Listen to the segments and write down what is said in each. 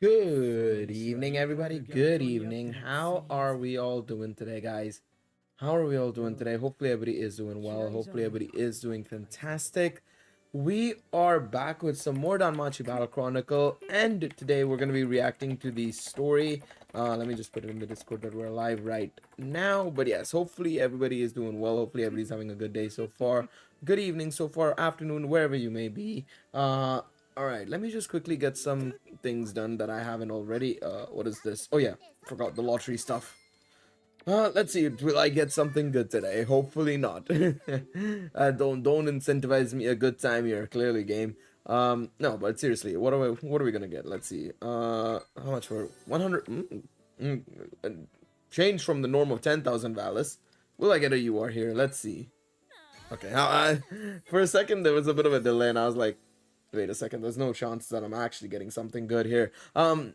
Good evening, everybody. Good evening. How are we all doing today, guys? How are we all doing today? Hopefully, everybody is doing well. Hopefully, everybody is doing fantastic. We are back with some more Danmachi Battle Chronicle, and today we're going to be reacting to the story. Let me just put it in the Discord that we're live right now. But yes, hopefully everybody is doing well. Hopefully everybody's having a good day so far. Good evening so far, afternoon, wherever you may be. Alright, let me just quickly get some things done that I haven't already. What is this? Oh yeah, forgot the lottery stuff. Let's see, will I get something good today? Hopefully not. Don't incentivize me a good time here, clearly, game. No, but seriously, what are we gonna get? Let's see. How much for 100? Change from the norm of 10,000 Valis. Will I get a UR here? Let's see. Okay, for a second there was a bit of a delay, and I was like, wait a second, there's no chance that I'm actually getting something good here. But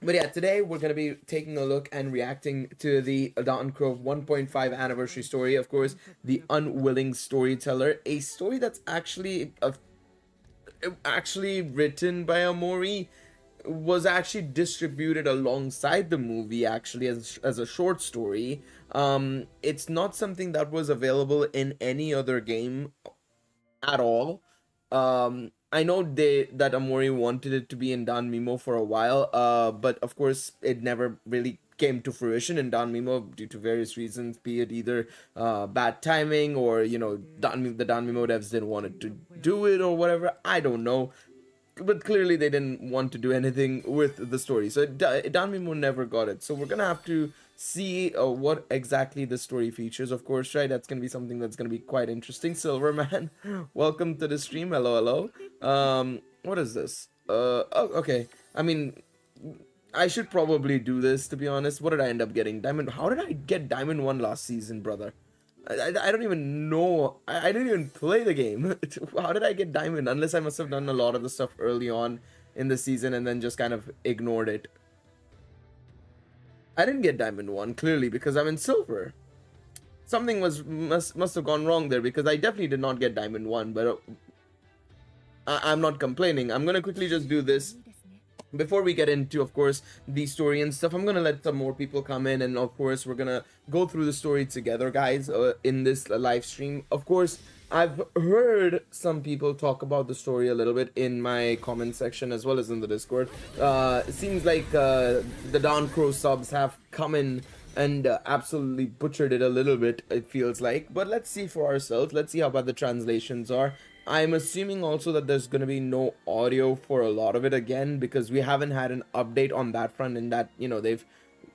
yeah, today we're going to be taking a look and reacting to the Dawn Grove 1.5 anniversary story. Of course, The Unwilling Storyteller, a story that's actually written by Amori, was actually distributed alongside the movie actually as a short story. It's not something that was available in any other game at all. I know that Amori wanted it to be in Danmachi for a while, but of course it never really came to fruition in Danmachi due to various reasons, be it either bad timing or, you know, the Danmachi devs didn't want it to do it or whatever. I don't know. But clearly they didn't want to do anything with the story, so Danmachi never got it. So we're gonna have to see what exactly the story features, of course, right? That's gonna be something that's gonna be quite interesting. Silverman, welcome to the stream. Hello. What is this? Oh, okay. I mean, I should probably do this, to be honest. What did I end up getting? Diamond. How did I get Diamond 1 last season, brother? I don't even know. I didn't even play the game. How did I get Diamond? Unless I must have done a lot of the stuff early on in the season and then just kind of ignored it. I didn't get Diamond 1, clearly, because I'm in Silver. Something must have gone wrong there, because I definitely did not get Diamond 1, but I'm not complaining. I'm gonna quickly just do this. Before we get into, of course, the story and stuff, I'm gonna let some more people come in, and of course we're gonna go through the story together, guys, in this live stream. Of course, I've heard some people talk about the story a little bit in my comment section as well as in the Discord. It seems like the Dawn Crow subs have come in and absolutely butchered it a little bit, it feels like. But let's see for ourselves. Let's see how bad the translations are. I'm assuming also that there's going to be no audio for a lot of it again, because we haven't had an update on that front, and that, you know, they've,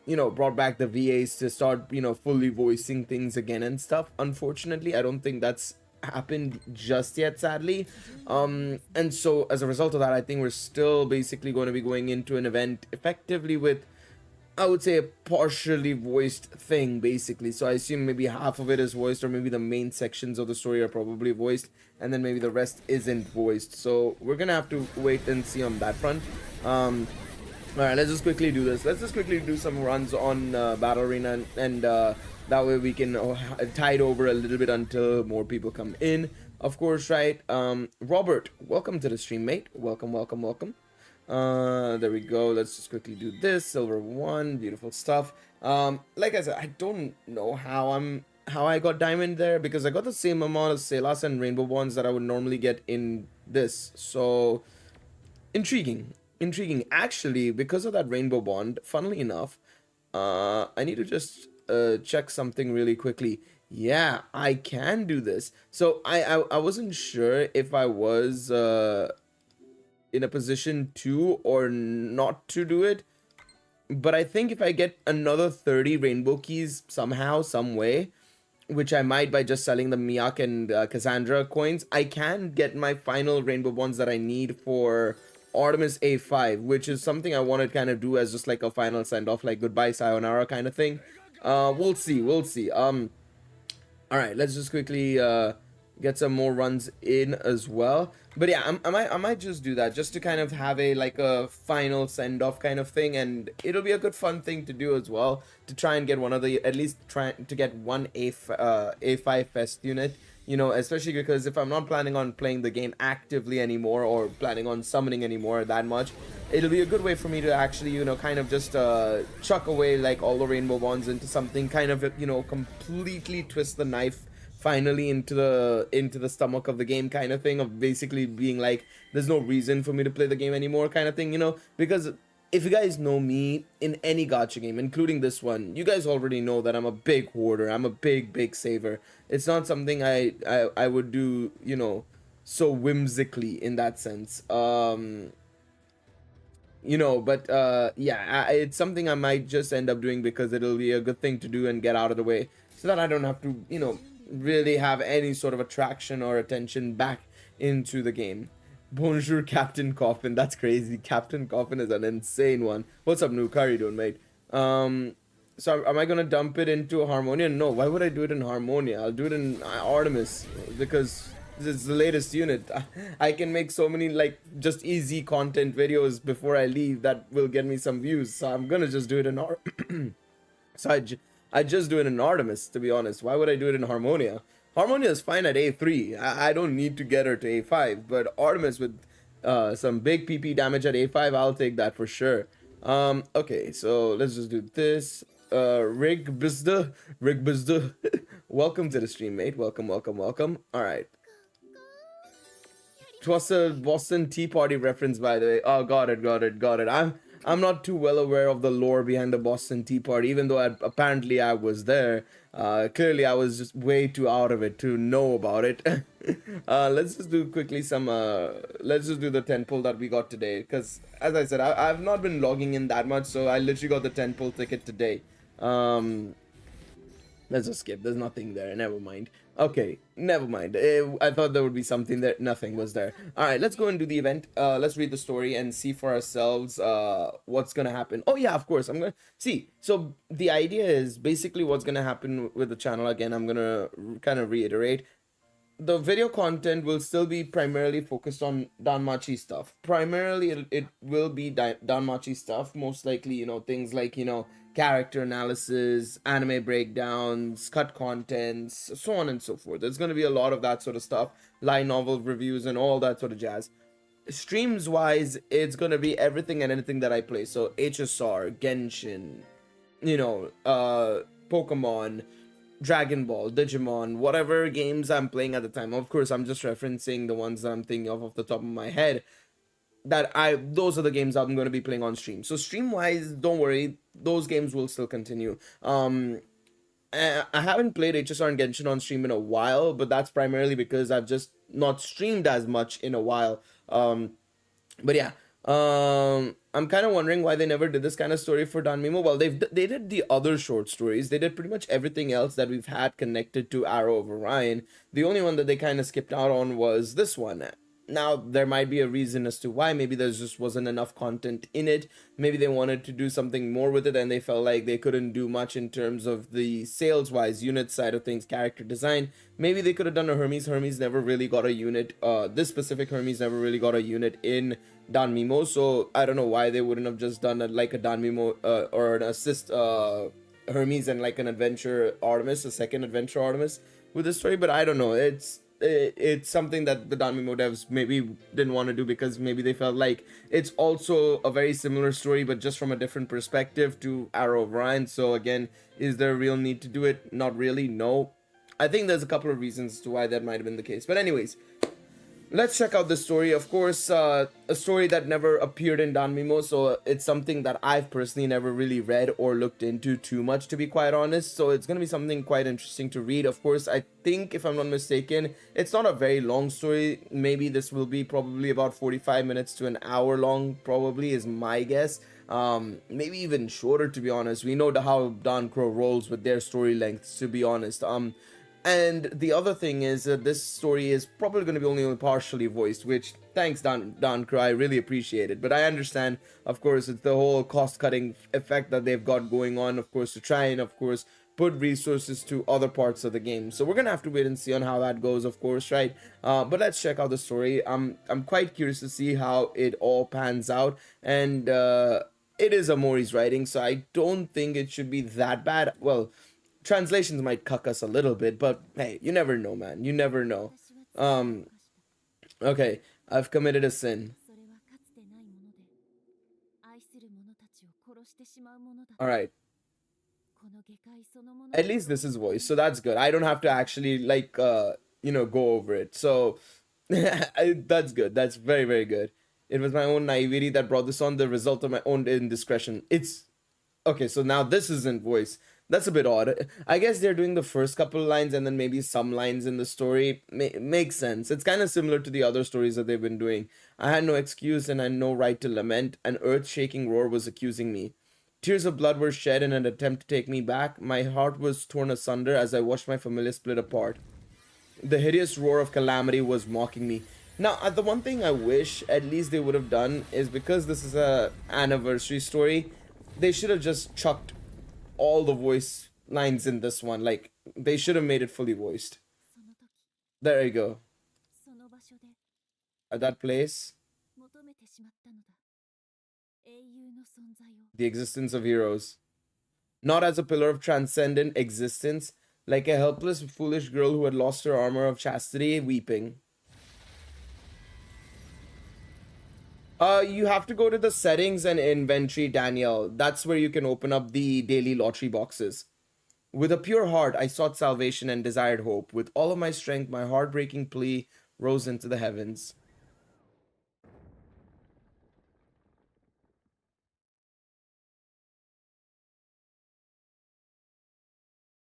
you know, brought back the VAs to start, you know, fully voicing things again and stuff. Unfortunately, I don't think that's happened just yet, sadly. And so as a result of that, I think we're still basically going to be going into an event effectively with, I would say, a partially voiced thing, basically. So I assume maybe half of it is voiced, or maybe the main sections of the story are probably voiced, and then maybe the rest isn't voiced. So we're gonna have to wait and see on that front. Alright, let's just quickly do this. Let's just quickly do some runs on Battle Arena, and that way we can tide over a little bit until more people come in, of course, right? Robert, welcome to the stream, mate. Welcome. There we go. Let's just quickly do this. Silver 1, beautiful stuff. Like I said, I don't know how I got Diamond there, because I got the same amount of Selas and Rainbow Bonds that I would normally get in this. So intriguing. Actually, because of that Rainbow Bond, funnily enough, I need to just check something really quickly. Yeah, I can do this. So I wasn't sure if I was in a position to or not to do it, but I think if I get another 30 rainbow keys somehow, some way, which I might by just selling the Miak and Cassandra coins, I can get my final rainbow bonds that I need for Artemis A5, which is something I want to kind of do as just like a final send-off, like goodbye sayonara kind of thing. We'll see. All right, let's just quickly get some more runs in as well. But yeah, I might just do that just to kind of have a final send-off kind of thing, and it'll be a good fun thing to do as well, to try and get one of the, at least try to get one A5 Fest unit you know, especially because if I'm not planning on playing the game actively anymore or planning on summoning anymore that much, it'll be a good way for me to actually, you know, kind of just chuck away like all the rainbow bonds into something, kind of, you know, completely twist the knife finally into the stomach of the game, kind of thing, of basically being like, there's no reason for me to play the game anymore, kind of thing, you know. Because if you guys know me in any gacha game, including this one, you guys already know that I'm a big hoarder. I'm a big saver. It's not something I would do, you know, so whimsically in that sense. You know, but yeah, it's something I might just end up doing because it'll be a good thing to do and get out of the way, so that I don't have to, you know, really have any sort of attraction or attention back into the game. Bonjour, Captain Coffin. That's crazy. Captain Coffin is an insane one. What's up, Nuke? How are you doing, mate? So am I gonna dump it into Harmonia? No. Why would I do it in Harmonia? I'll do it in Artemis, because this is the latest unit. I can make so many like just easy content videos before I leave that will get me some views. So I'm gonna just do it in so I just do it in Artemis, to be honest. Why would I do it in Harmonia? Harmonia is fine at A3. I don't need to get her to A5, but Artemis with some big PP damage at A5, I'll take that for sure. Okay, so let's just do this. Rig Bizda, welcome to the stream, mate. Welcome. All right. It was a Boston Tea Party reference, by the way. Oh, got it. I'm not too well aware of the lore behind the Boston Tea Party, even though apparently I was there. Clearly, I was just way too out of it to know about it. Let's just do quickly some. Let's just do the 10 pull that we got today, because as I said, I've not been logging in that much, so I literally got the 10 pull ticket today. Let's just skip. There's nothing there. Never mind. Okay, never mind. I thought there would be something there. Nothing was there. All right, let's go and do the event. Let's read the story and see for ourselves what's gonna happen. Oh yeah, of course. I'm gonna see. So the idea is basically what's gonna happen with the channel. Again, I'm gonna kind of reiterate. The video content will still be primarily focused on Danmachi stuff. Primarily, it will be Danmachi stuff. Most likely, you know, things like, you know, character analysis, anime breakdowns, cut contents, so on and so forth. There's going to be a lot of that sort of stuff, light novel reviews and all that sort of jazz. Streams wise, it's going to be everything and anything that I play. So HSR, Genshin, you know, Pokemon, Dragon Ball, Digimon, whatever games I'm playing at the time. Of course, I'm just referencing the ones that I'm thinking of off the top of my head. Those are the games I'm going to be playing on stream. So stream wise, don't worry, those games will still continue. I haven't played HSR and Genshin on stream in a while, but that's primarily because I've just not streamed as much in a while. But yeah, I'm kind of wondering why they never did this kind of story for Danmimo. Well, they did the other short stories. They did pretty much everything else that we've had connected to Arrow of Orion. The only one that they kind of skipped out on was this one. Now, there might be a reason as to why. Maybe there just wasn't enough content in it. Maybe they wanted to do something more with it and they felt like they couldn't do much in terms of the sales-wise unit side of things, character design. Maybe they could have done a Hermes. Hermes never really got a unit. This specific Hermes never really got a unit in Danmimo. So I don't know why they wouldn't have just done like a Danmimo or an assist Hermes and like an adventure Artemis, a second adventure Artemis with this story. But I don't know. It's something that the Danmimo devs maybe didn't want to do because maybe they felt like it's also a very similar story but just from a different perspective to Arrow of Orion. So again, is there a real need to do it? Not really, no. I think there's a couple of reasons to why that might have been the case. But anyways, let's check out the story. Of course, a story that never appeared in Danmimo, so it's something that I've personally never really read or looked into too much, to be quite honest. So it's going to be something quite interesting to read. Of course, I think, if I'm not mistaken, it's not a very long story. Maybe this will be probably about 45 minutes to an hour long, probably, is my guess. Maybe even shorter, to be honest. We know how Dan Crow rolls with their story lengths, to be honest. And the other thing is that this story is probably going to be only partially voiced, which, thanks Dan Crow, I really appreciate it. But I understand, of course, it's the whole cost-cutting effect that they've got going on, of course, to try and, of course, put resources to other parts of the game. So we're going to have to wait and see on how that goes, of course, right? But let's check out the story. I'm quite curious to see how it all pans out. And it is Amori's writing, so I don't think it should be that bad. Well, translations might cuck us a little bit, but hey, you never know, man. You never know. Um, okay, I've committed a sin. All right. At least this is voice, so that's good. I don't have to actually like go over it. So that's good. That's very, very good. It was my own naivety that brought this on, the result of my own indiscretion. It's okay, so now this isn't voice. That's a bit odd. I guess they're doing the first couple of lines and then maybe some lines in the story. Makes sense. It's kind of similar to the other stories that they've been doing. I had no excuse and I had no right to lament. An earth-shaking roar was accusing me. Tears of blood were shed in an attempt to take me back. My heart was torn asunder as I watched my familiar split apart. The hideous roar of calamity was mocking me. Now, the one thing I wish at least they would have done is, because this is a anniversary story, they should have just chucked all the voice lines in this one. Like, they should have made it fully voiced. There you go. At that place, the existence of heroes. Not as a pillar of transcendent existence, like a helpless, foolish girl who had lost her armor of chastity, weeping. You have to go to the settings and inventory, Daniel. That's where you can open up the daily lottery boxes. With a pure heart, I sought salvation and desired hope. With all of my strength, my heartbreaking plea rose into the heavens.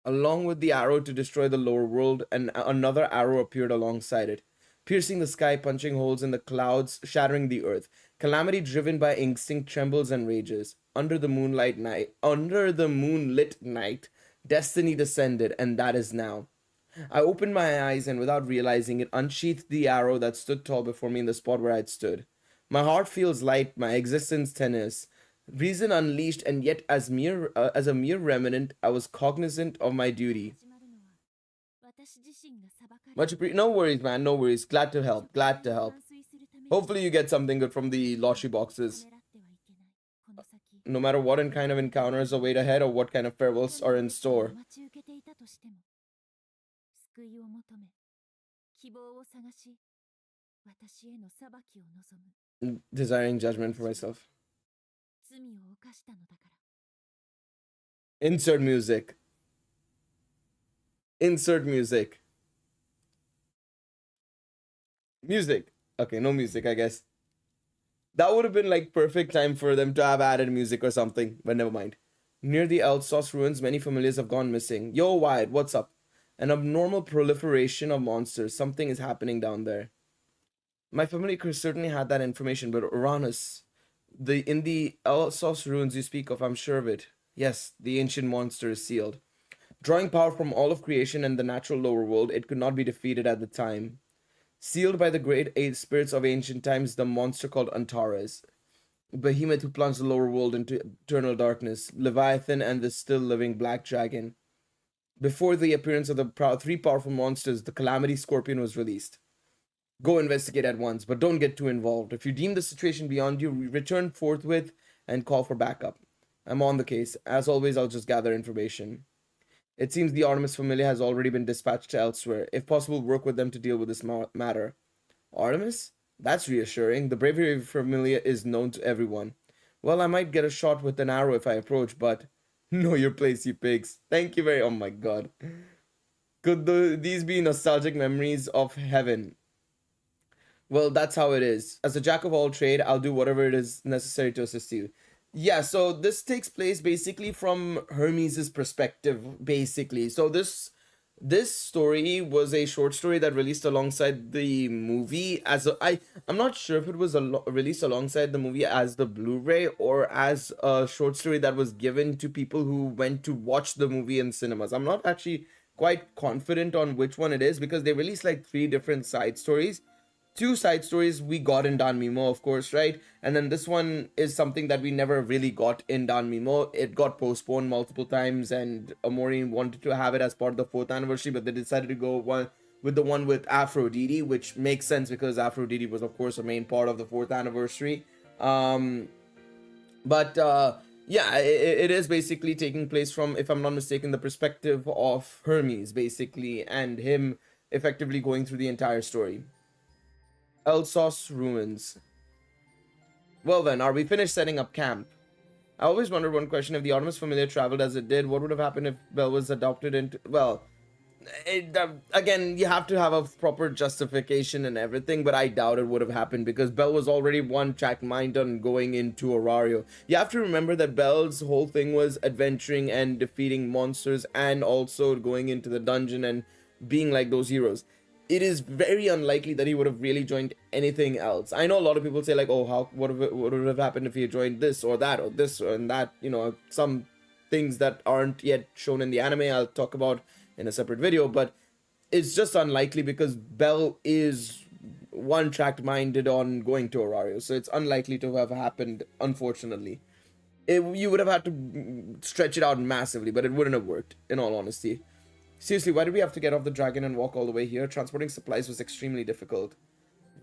Along with the arrow to destroy the lower world, and another arrow appeared alongside it, piercing the sky, punching holes in the clouds, shattering the earth. Calamity driven by instinct trembles and rages. Under the moonlit night, destiny descended, and that is now. I opened my eyes and without realizing it, unsheathed the arrow that stood tall before me in the spot where I'd stood. My heart feels light, my existence tenuous. Reason unleashed, and yet as a mere remnant, I was cognizant of my duty. No worries, man. No worries. Glad to help. Glad to help. Hopefully, you get something good from the lottery boxes. No matter what kind of encounters await ahead or what kind of farewells are in store. Desiring judgment for myself. Insert music. Insert music. Music. Okay, no music, I guess. That would have been like perfect time for them to have added music or something, but never mind. Near the Elsos ruins, many familiars have gone missing. Yo, Wyatt, what's up? An abnormal proliferation of monsters. Something is happening down there. My family certainly had that information, but Uranus, in the Elsos ruins you speak of, I'm sure of it. Yes, the ancient monster is sealed. Drawing power from all of creation and the natural lower world, it could not be defeated at the time. Sealed by the great spirits of ancient times, the monster called Antares, behemoth who plunged the lower world into eternal darkness, Leviathan, and the still living black dragon. Before the appearance of the three powerful monsters, the Calamity Scorpion was released. Go investigate at once, but don't get too involved. If you deem the situation beyond you, return forthwith and call for backup. I'm on the case. As always, I'll just gather information. It seems the Artemis Familia has already been dispatched to elsewhere. If possible, work with them to deal with this matter. Artemis? That's reassuring. The bravery of Familia is known to everyone. Well, I might get a shot with an arrow if I approach, but... Know your place, you pigs. Thank you very... Oh my god. Could these be nostalgic memories of heaven? Well, that's how it is. As a jack of all trade, I'll do whatever it is necessary to assist you. Yeah, so this takes place basically from Hermes' perspective, basically. So this story was a short story that released alongside the movie I'm not sure if it was released alongside the movie as the Blu-ray or as a short story that was given to people who went to watch the movie in cinemas. I'm not actually quite confident on which one it is because they released like 3 different side stories. 2 side stories we got in Danmimo, of course, right? And then this one is something that we never really got in Danmimo. It got postponed multiple times, and Amori wanted to have it as part of the 4th anniversary, but they decided to go with the one with Aphrodite, which makes sense because Aphrodite was, of course, a main part of the 4th anniversary. But Yeah, it is basically taking place from, if I'm not mistaken, the perspective of Hermes, basically, and him effectively going through the entire story. Elsos ruins. Well then, are we finished setting up camp? I always wondered one question: if the Artemis Familiar traveled as it did, what would have happened if Bell was adopted into? Well, again, you have to have a proper justification and everything, but I doubt it would have happened because Bell was already one track mind on going into Orario. You have to remember that Bell's whole thing was adventuring and defeating monsters and also going into the dungeon and being like those heroes. It is very unlikely that he would have really joined anything else. I know a lot of people say like, oh, what would have happened if he had joined this or that or this and that, some things that aren't yet shown in the anime I'll talk about in a separate video, but it's just unlikely because Bell is one track minded on going to Orario, so it's unlikely to have happened, unfortunately. You would have had to stretch it out massively, but it wouldn't have worked, in all honesty. Seriously, why did we have to get off the dragon and walk all the way here? Transporting supplies was extremely difficult.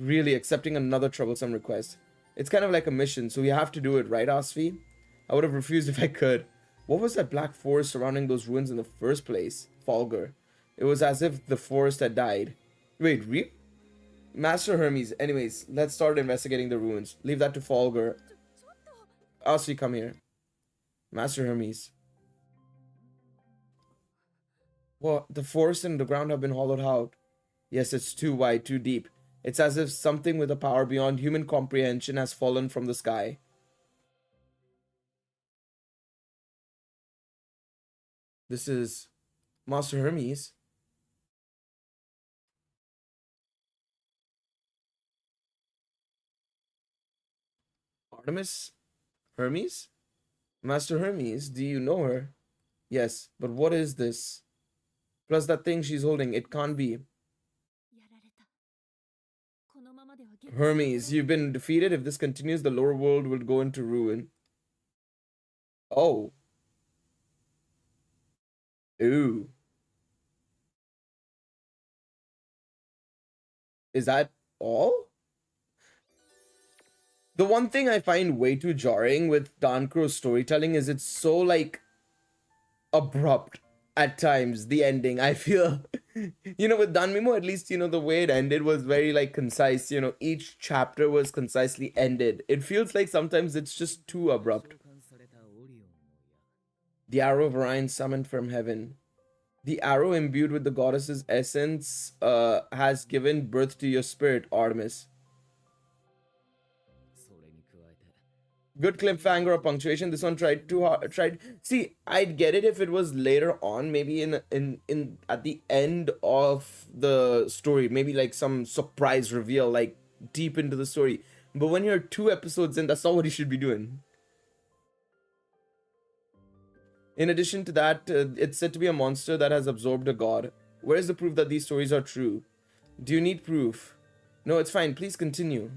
Really, accepting another troublesome request. It's kind of like a mission, so we have to do it, right, Asfi? I would have refused if I could. What was that black forest surrounding those ruins in the first place? Fulgur. It was as if the forest had died. Wait, really? Master Hermes. Anyways, let's start investigating the ruins. Leave that to Fulgur. Asfi, come here. Master Hermes. What? The forest and the ground have been hollowed out. Yes, it's too wide, too deep. It's as if something with a power beyond human comprehension has fallen from the sky. This is Master Hermes. Artemis? Hermes? Master Hermes, do you know her? Yes, but what is this? Plus that thing she's holding, it can't be. Hermes, you've been defeated. If this continues, the lower world will go into ruin. Oh. Ooh. Is that all? The one thing I find way too jarring with Dancrow's storytelling is it's so, like, abrupt at times, the ending. I feel, with Danmimo, at least, the way it ended was very, like, concise. Each chapter was concisely ended. It feels like sometimes it's just too abrupt. The arrow of Orion summoned from heaven. The arrow imbued with the goddess's essence has given birth to your spirit, Artemis. Good cliffhanger or punctuation. This one tried too hard. See, I'd get it if it was later on, maybe in at the end of the story, maybe like some surprise reveal, like deep into the story. But when you're 2 episodes in, that's not what you should be doing. In addition to that, it's said to be a monster that has absorbed a god. Where is the proof that these stories are true? Do you need proof? No, it's fine. Please continue.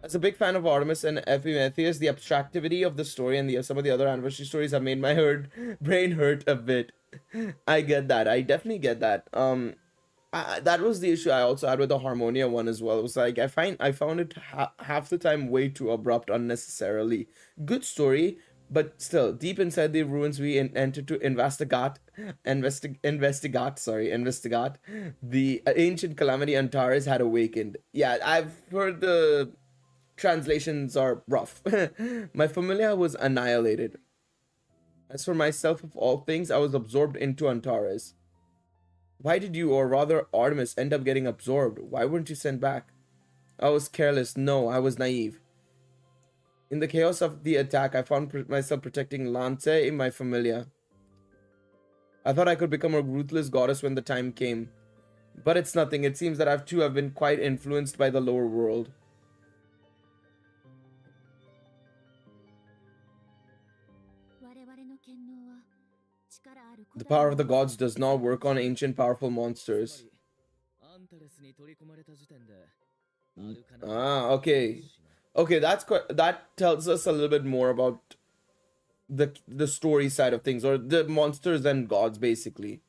As a big fan of Artemis and Epimetheus, the abstractivity of the story and some of the other anniversary stories have made my brain hurt a bit. I get that. I definitely get that. That was the issue I also had with the Harmonia one as well. It was like I found it half the time way too abrupt, unnecessarily. Good story, but still, deep inside the ruins, we entered to investigate. The ancient calamity Antares had awakened. Yeah, I've heard the translations are rough. My familia was annihilated. As for myself, of all things, I was absorbed into Antares. Why did you, or rather Artemis, end up getting absorbed? Why weren't you sent back? I was careless. No, I was naive. In the chaos of the attack, I found myself protecting Lance, my familia. I thought I could become a ruthless goddess when the time came. But it's nothing. It seems that I too have been quite influenced by the lower world. The power of the gods does not work on ancient powerful monsters. Ah, okay. Okay, that tells us a little bit more about the story side of things, or the monsters and gods, basically.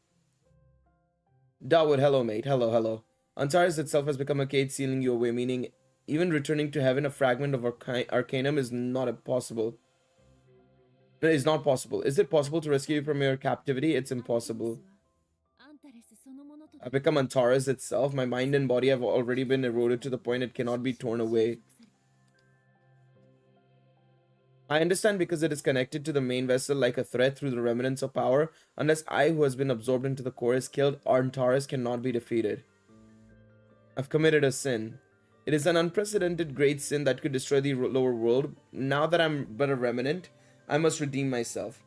Dawood, hello, mate. Hello. Antares itself has become a cage sealing you away, meaning even returning to heaven, a fragment of Arcanum is not possible. It is not possible. Is it possible to rescue you from your captivity? It's impossible. I've become Antares itself. My mind and body have already been eroded to the point it cannot be torn away. I understand because it is connected to the main vessel like a thread through the remnants of power. Unless I, who has been absorbed into the core, is killed, Antares cannot be defeated. I've committed a sin. It is an unprecedented great sin that could destroy the lower world. Now that I'm but a remnant, I must redeem myself.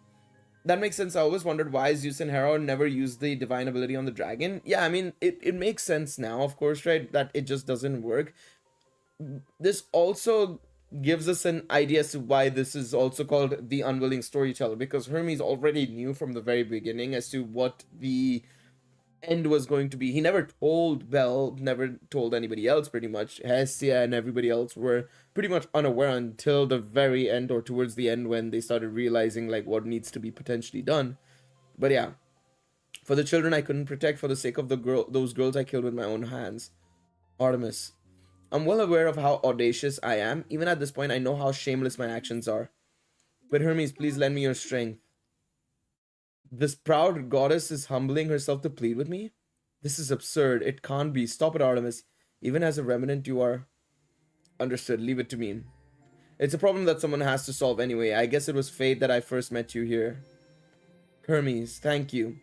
That makes sense. I always wondered why Zeus and Hera never used the divine ability on the dragon. Yeah, I mean, it makes sense now, of course, right? That it just doesn't work. This also gives us an idea as to why this is also called the unwilling storyteller, because Hermes already knew from the very beginning as to what the end was going to be. He never told Belle, never told anybody else pretty much. Hestia and everybody else were pretty much unaware until the very end, or towards the end, when they started realizing like what needs to be potentially done. But yeah, for the children I couldn't protect, for the sake of those girls I killed with my own hands. Artemis. I'm well aware of how audacious I am. Even at this point, I know how shameless my actions are. But Hermes, please lend me your strength. This proud goddess is humbling herself to plead with me? This is absurd. It can't be. Stop it, Artemis. Even as a remnant, you are... Understood. Leave it to me. It's a problem that someone has to solve anyway. I guess it was fate that I first met you here. Hermes, thank you.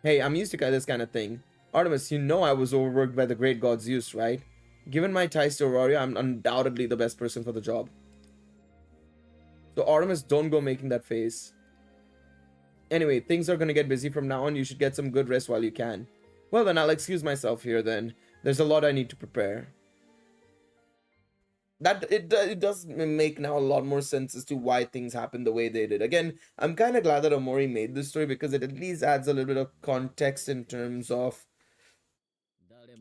Hey, I'm used to this kind of thing. Artemis, you know I was overworked by the great god Zeus, right? Given my ties to Aurora, I'm undoubtedly the best person for the job. So Artemis, don't go making that face. Anyway, things are gonna get busy from now on. You should get some good rest while you can. Well then, I'll excuse myself here then. There's a lot I need to prepare. That it does make now a lot more sense as to why things happened the way they did. Again, I'm kind of glad that Omori made this story, because it at least adds a little bit of context in terms of,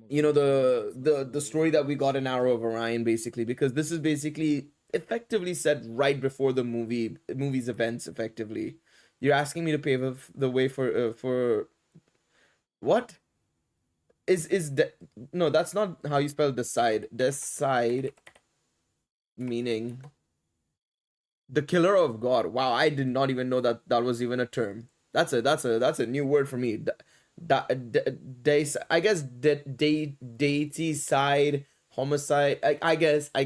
you know, the story that we got in Arrow of Orion, basically, because this is basically effectively set right before the movie's events. Effectively, you're asking me to pave the way for what is no, that's not how you spell decide. Decide meaning the killer of God. Wow, I did not even know that that was even a term. That's a new word for me. I guess deity side, homicide. I guess I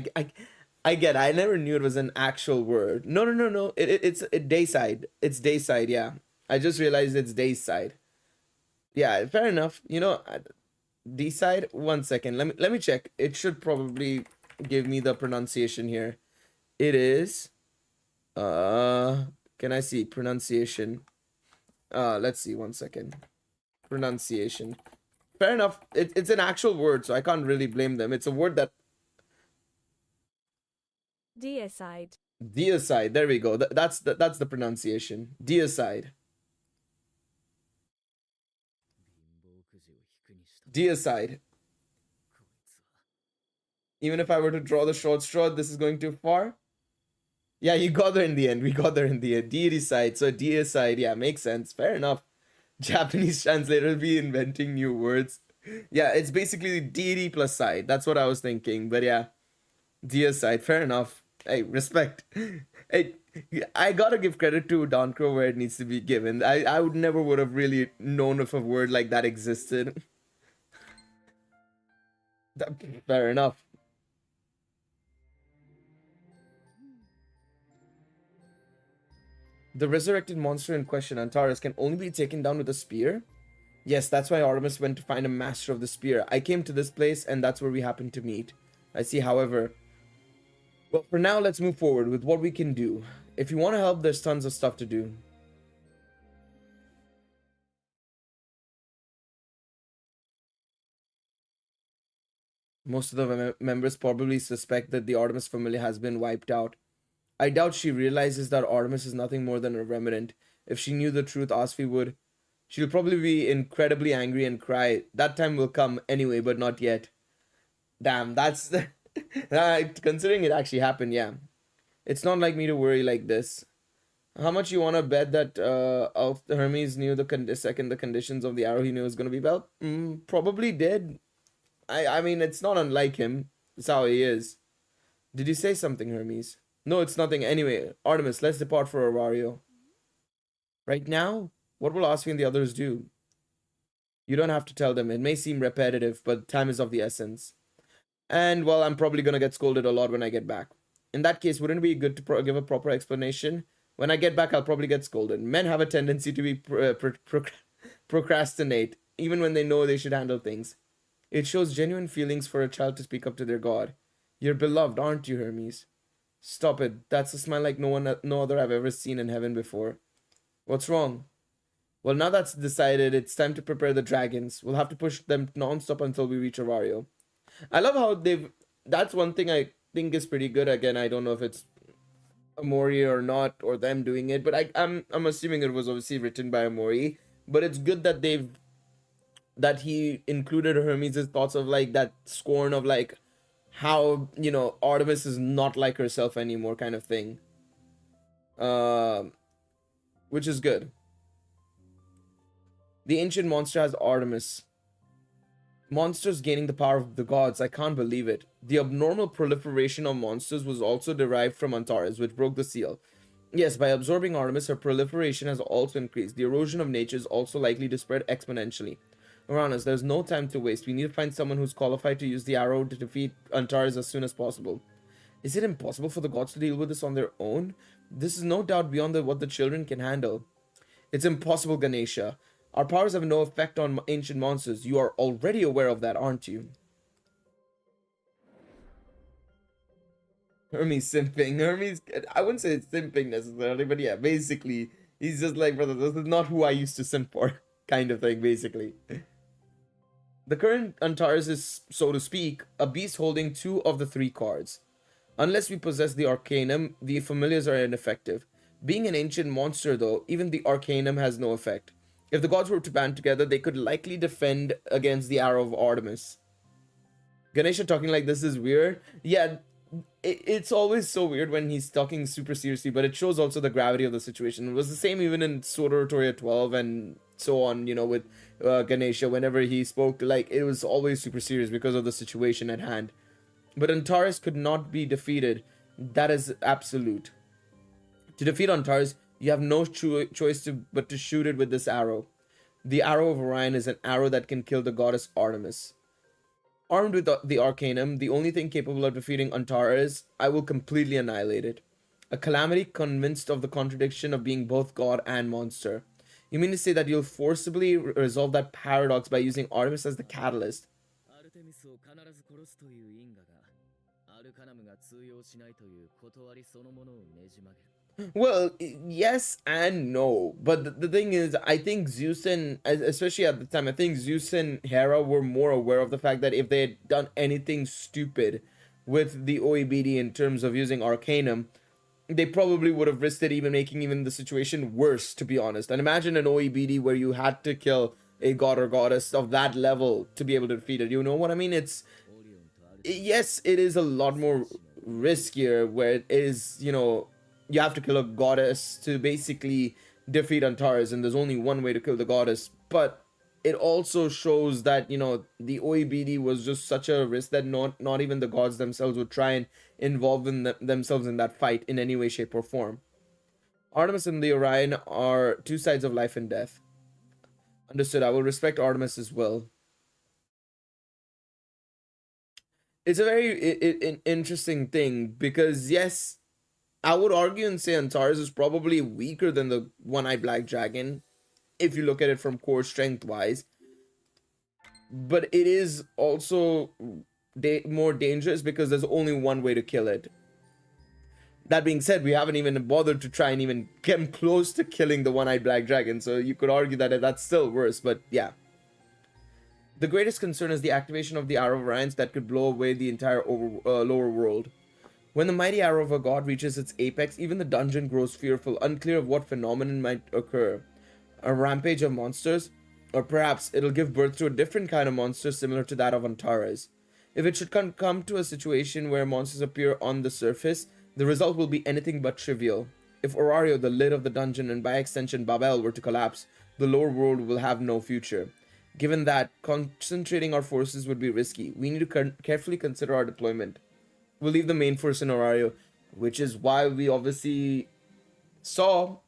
get. I never knew it was an actual word. No. It's dayside. It's dayside. Yeah, I just realized it's dayside. Yeah, fair enough. You know, D-side. 1 second. Let me check. It should probably give me the pronunciation here. It is. Can I see pronunciation? Let's see. 1 second. Pronunciation. Fair enough. It's an actual word, so I can't really blame them. It's a word that... Deicide. Deicide. There we go. That's the pronunciation. Deicide. Deicide. Even if I were to draw the short straw, this is going too far. Yeah, you got there in the end. We got there in the end. Deicide. So deicide. Yeah, makes sense. Fair enough. Japanese translator will be inventing new words. Yeah, it's basically deity plus side. That's what I was thinking. But yeah, deicide. Fair enough. Hey, respect. Hey, I gotta give credit to Don Crow where it needs to be given. I would never would have really known if a word like that existed. Fair enough. The resurrected monster in question, Antares, can only be taken down with a spear? Yes, that's why Artemis went to find a master of the spear. I came to this place, and that's where we happened to meet. I see, however... Well, for now, let's move forward with what we can do. If you want to help, there's tons of stuff to do. Most of the members probably suspect that the Artemis family has been wiped out. I doubt she realizes that Artemis is nothing more than a remnant. If she knew the truth, Asfi would. She'll probably be incredibly angry and cry. That time will come anyway, but not yet. Damn, that's... considering it actually happened, yeah. It's not like me to worry like this. How much you want to bet that Hermes knew the conditions of the arrow he knew was going to be well? Probably did. I mean, it's not unlike him. It's how he is. Did you say something, Hermes? No, it's nothing. Anyway, Artemis, let's depart for Orario. Right now, what will Osvi and the others do? You don't have to tell them. It may seem repetitive, but time is of the essence. And, well, I'm probably gonna get scolded a lot when I get back. In that case, wouldn't it be good to give a proper explanation? When I get back, I'll probably get scolded. Men have a tendency to be procrastinate, even when they know they should handle things. It shows genuine feelings for a child to speak up to their god. You're beloved, aren't you, Hermes? Stop it. That's a smile like no other I've ever seen in heaven before. What's wrong? Well, now that's decided, it's time to prepare the dragons. We'll have to push them non-stop until we reach Orario. I love how that's one thing I think is pretty good. Again, I don't know if it's Amori or not, or them doing it, but I'm assuming it was obviously written by Amori. But it's good that he included Hermes' thoughts of like that scorn of like how, you know, Artemis is not like herself anymore kind of thing. Which is good. The ancient monster has Artemis. Monsters gaining the power of the gods. I can't believe it. The abnormal proliferation of monsters was also derived from Antares, which broke the seal. Yes, by absorbing Artemis, her proliferation has also increased. The erosion of nature is also likely to spread exponentially. Uranus, there's no time to waste. We need to find someone who's qualified to use the arrow to defeat Antares as soon as possible. Is it impossible for the gods to deal with this on their own? This is no doubt beyond what the children can handle. It's impossible, Ganesha. Our powers have no effect on ancient monsters. You are already aware of that, aren't you? Hermes simping. Hermes, I wouldn't say it's simping necessarily, but yeah, basically, he's just like, brother, this is not who I used to simp for, kind of thing, basically. The current Antares is, so to speak, a beast holding 2 of the 3 cards. Unless we possess the Arcanum, the familiars are ineffective. Being an ancient monster, though, even the Arcanum has no effect. If the gods were to band together, they could likely defend against the arrow of Artemis. Ganesha talking like this is weird. Yeah, it's always so weird when he's talking super seriously, but it shows also the gravity of the situation. It was the same even in Sword Oratoria 12 and so on, you know, with Ganesha. Whenever he spoke, like, it was always super serious because of the situation at hand. But Antares could not be defeated. That is absolute. To defeat Antares, you have no choice but to shoot it with this arrow. The arrow of Orion is an arrow that can kill the goddess Artemis. Armed with the Arcanum, the only thing capable of defeating Antares, I will completely annihilate it. A calamity convinced of the contradiction of being both god and monster. You mean to say that you'll forcibly resolve that paradox by using Artemis as the catalyst? Well, yes and no, but the thing is, I think Zeus and, especially at the time, I think Zeus and Hera were more aware of the fact that if they had done anything stupid with the OEBD in terms of using Arcanum, they probably would have risked it, even making even the situation worse, to be honest. And imagine an OEBD where you had to kill a god or goddess of that level to be able to defeat it. You know what I mean? Yes, it is a lot more riskier, where it is, you know, you have to kill a goddess to basically defeat Antares, and there's only one way to kill the goddess. But it also shows that, you know, the OEBD was just such a risk that not even the gods themselves would try and involve themselves in that fight in any way, shape, or form. Artemis and the Orion are 2 sides of life and death. Understood. I will respect Artemis as well. It's a very interesting thing, because yes, I would argue and say Antares is probably weaker than the one-eyed black dragon, if you look at it from core strength wise. But it is also more dangerous because there's only one way to kill it. That being said, we haven't even bothered to try and even get close to killing the one-eyed black dragon, so you could argue that that's still worse, but yeah. The greatest concern is the activation of the Arrow of Orions that could blow away the entire lower world. When the mighty arrow of a god reaches its apex, even the dungeon grows fearful, unclear of what phenomenon might occur. A rampage of monsters? Or perhaps it'll give birth to a different kind of monster similar to that of Antares. If it should come to a situation where monsters appear on the surface, the result will be anything but trivial. If Orario, the lid of the dungeon, and by extension Babel, were to collapse, the lower world will have no future. Given that, concentrating our forces would be risky. We need to carefully consider our deployment. We'll leave the main force in Orario. which is why we obviously saw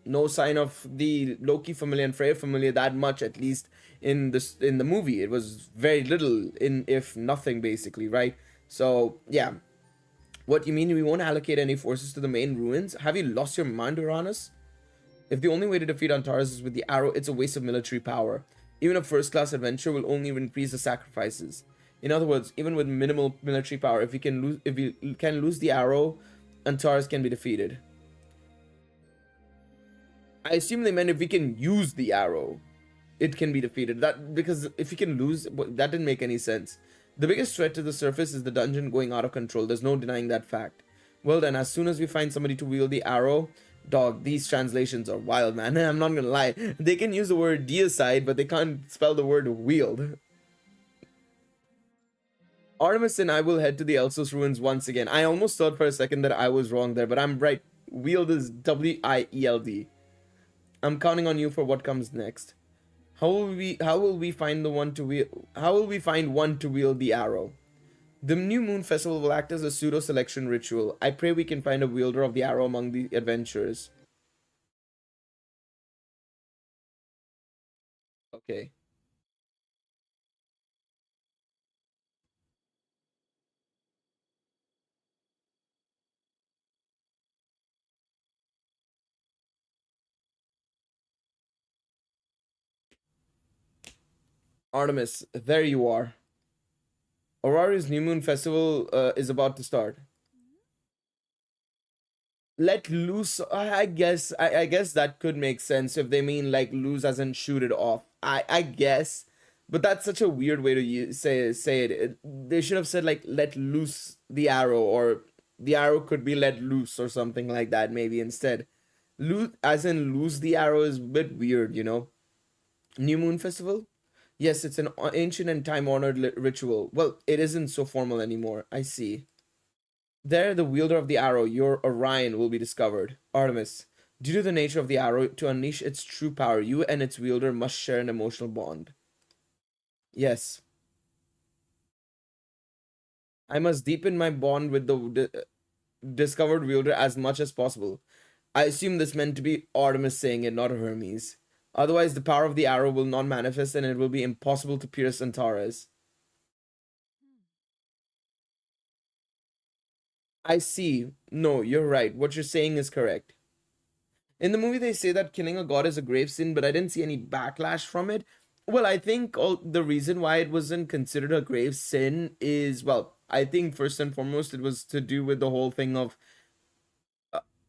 no sign of the Loki family and Freyr family that much, at least in the movie. It was very little, in if nothing, basically, right? So yeah, what you mean we won't allocate any forces to the main ruins? Have you lost your mind, Uranus? If the only way to defeat Antares is with the arrow, it's a waste of military power. Even a first-class adventure will only increase the sacrifices. In other words, even with minimal military power, if we can lose the arrow, Antares can be defeated. I assume they meant if we can use the arrow, it can be defeated. That because if we can lose, that didn't make any sense. The biggest threat to the surface is the dungeon going out of control. There's no denying that fact. Well then, as soon as we find somebody to wield the arrow, dog, these translations are wild, man. I'm not gonna lie. They can use the word deicide, but they can't spell the word wield. Artemis and I will head to the Elsos ruins once again. I almost thought for a second that I was wrong there, but I'm right. Wield is W-I-E-L-D. I'm counting on you for what comes next. How will we find one to wield the arrow? The new moon festival will act as a pseudo selection ritual. I pray we can find a wielder of the arrow among the adventurers. Okay. Artemis, there you are. Aurora's new moon festival is about to start. Let loose. I guess that could make sense if they mean like lose as in shoot it off. I guess, but that's such a weird way to say it. They should have said like let loose the arrow, or the arrow could be let loose or something like that. Maybe instead, lose as in lose the arrow is a bit weird, you know. New moon festival. Yes, it's an ancient and time honored ritual. Well, it isn't so formal anymore. I see. There, the wielder of the arrow, your Orion, will be discovered. Artemis, due to the nature of the arrow, to unleash its true power, you and its wielder must share an emotional bond. Yes, I must deepen my bond with the discovered wielder as much as possible. I assume this meant to be Artemis saying it, not Hermes. Otherwise, the power of the arrow will not manifest and it will be impossible to pierce Antares. I see. No, you're right. What you're saying is correct. In the movie, they say that killing a god is a grave sin, but I didn't see any backlash from it. Well, I think the reason why it wasn't considered a grave sin is, well, I think first and foremost, it was to do with the whole thing of,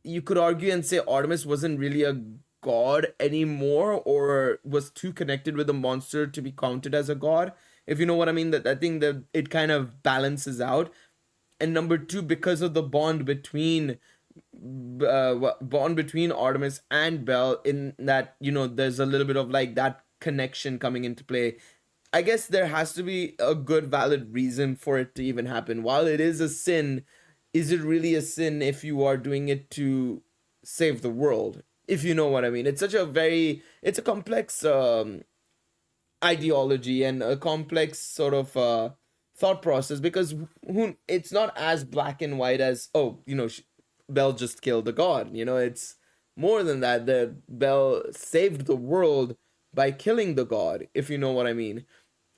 you could argue and say Artemis wasn't really a god anymore, or was too connected with the monster to be counted as a god. If you know what I mean, that I think that it kind of balances out. And number two, because of the bond between Artemis and Belle, in that, you know, there's a little bit of like that connection coming into play. I guess there has to be a good valid reason for it to even happen. While it is a sin, is it really a sin if you are doing it to save the world? If you know what I mean. It's a complex ideology and a complex sort of thought process, because it's not as black and white as, oh, you know, Belle just killed the god. You know, it's more than that. The Belle saved the world by killing the god, if you know what I mean.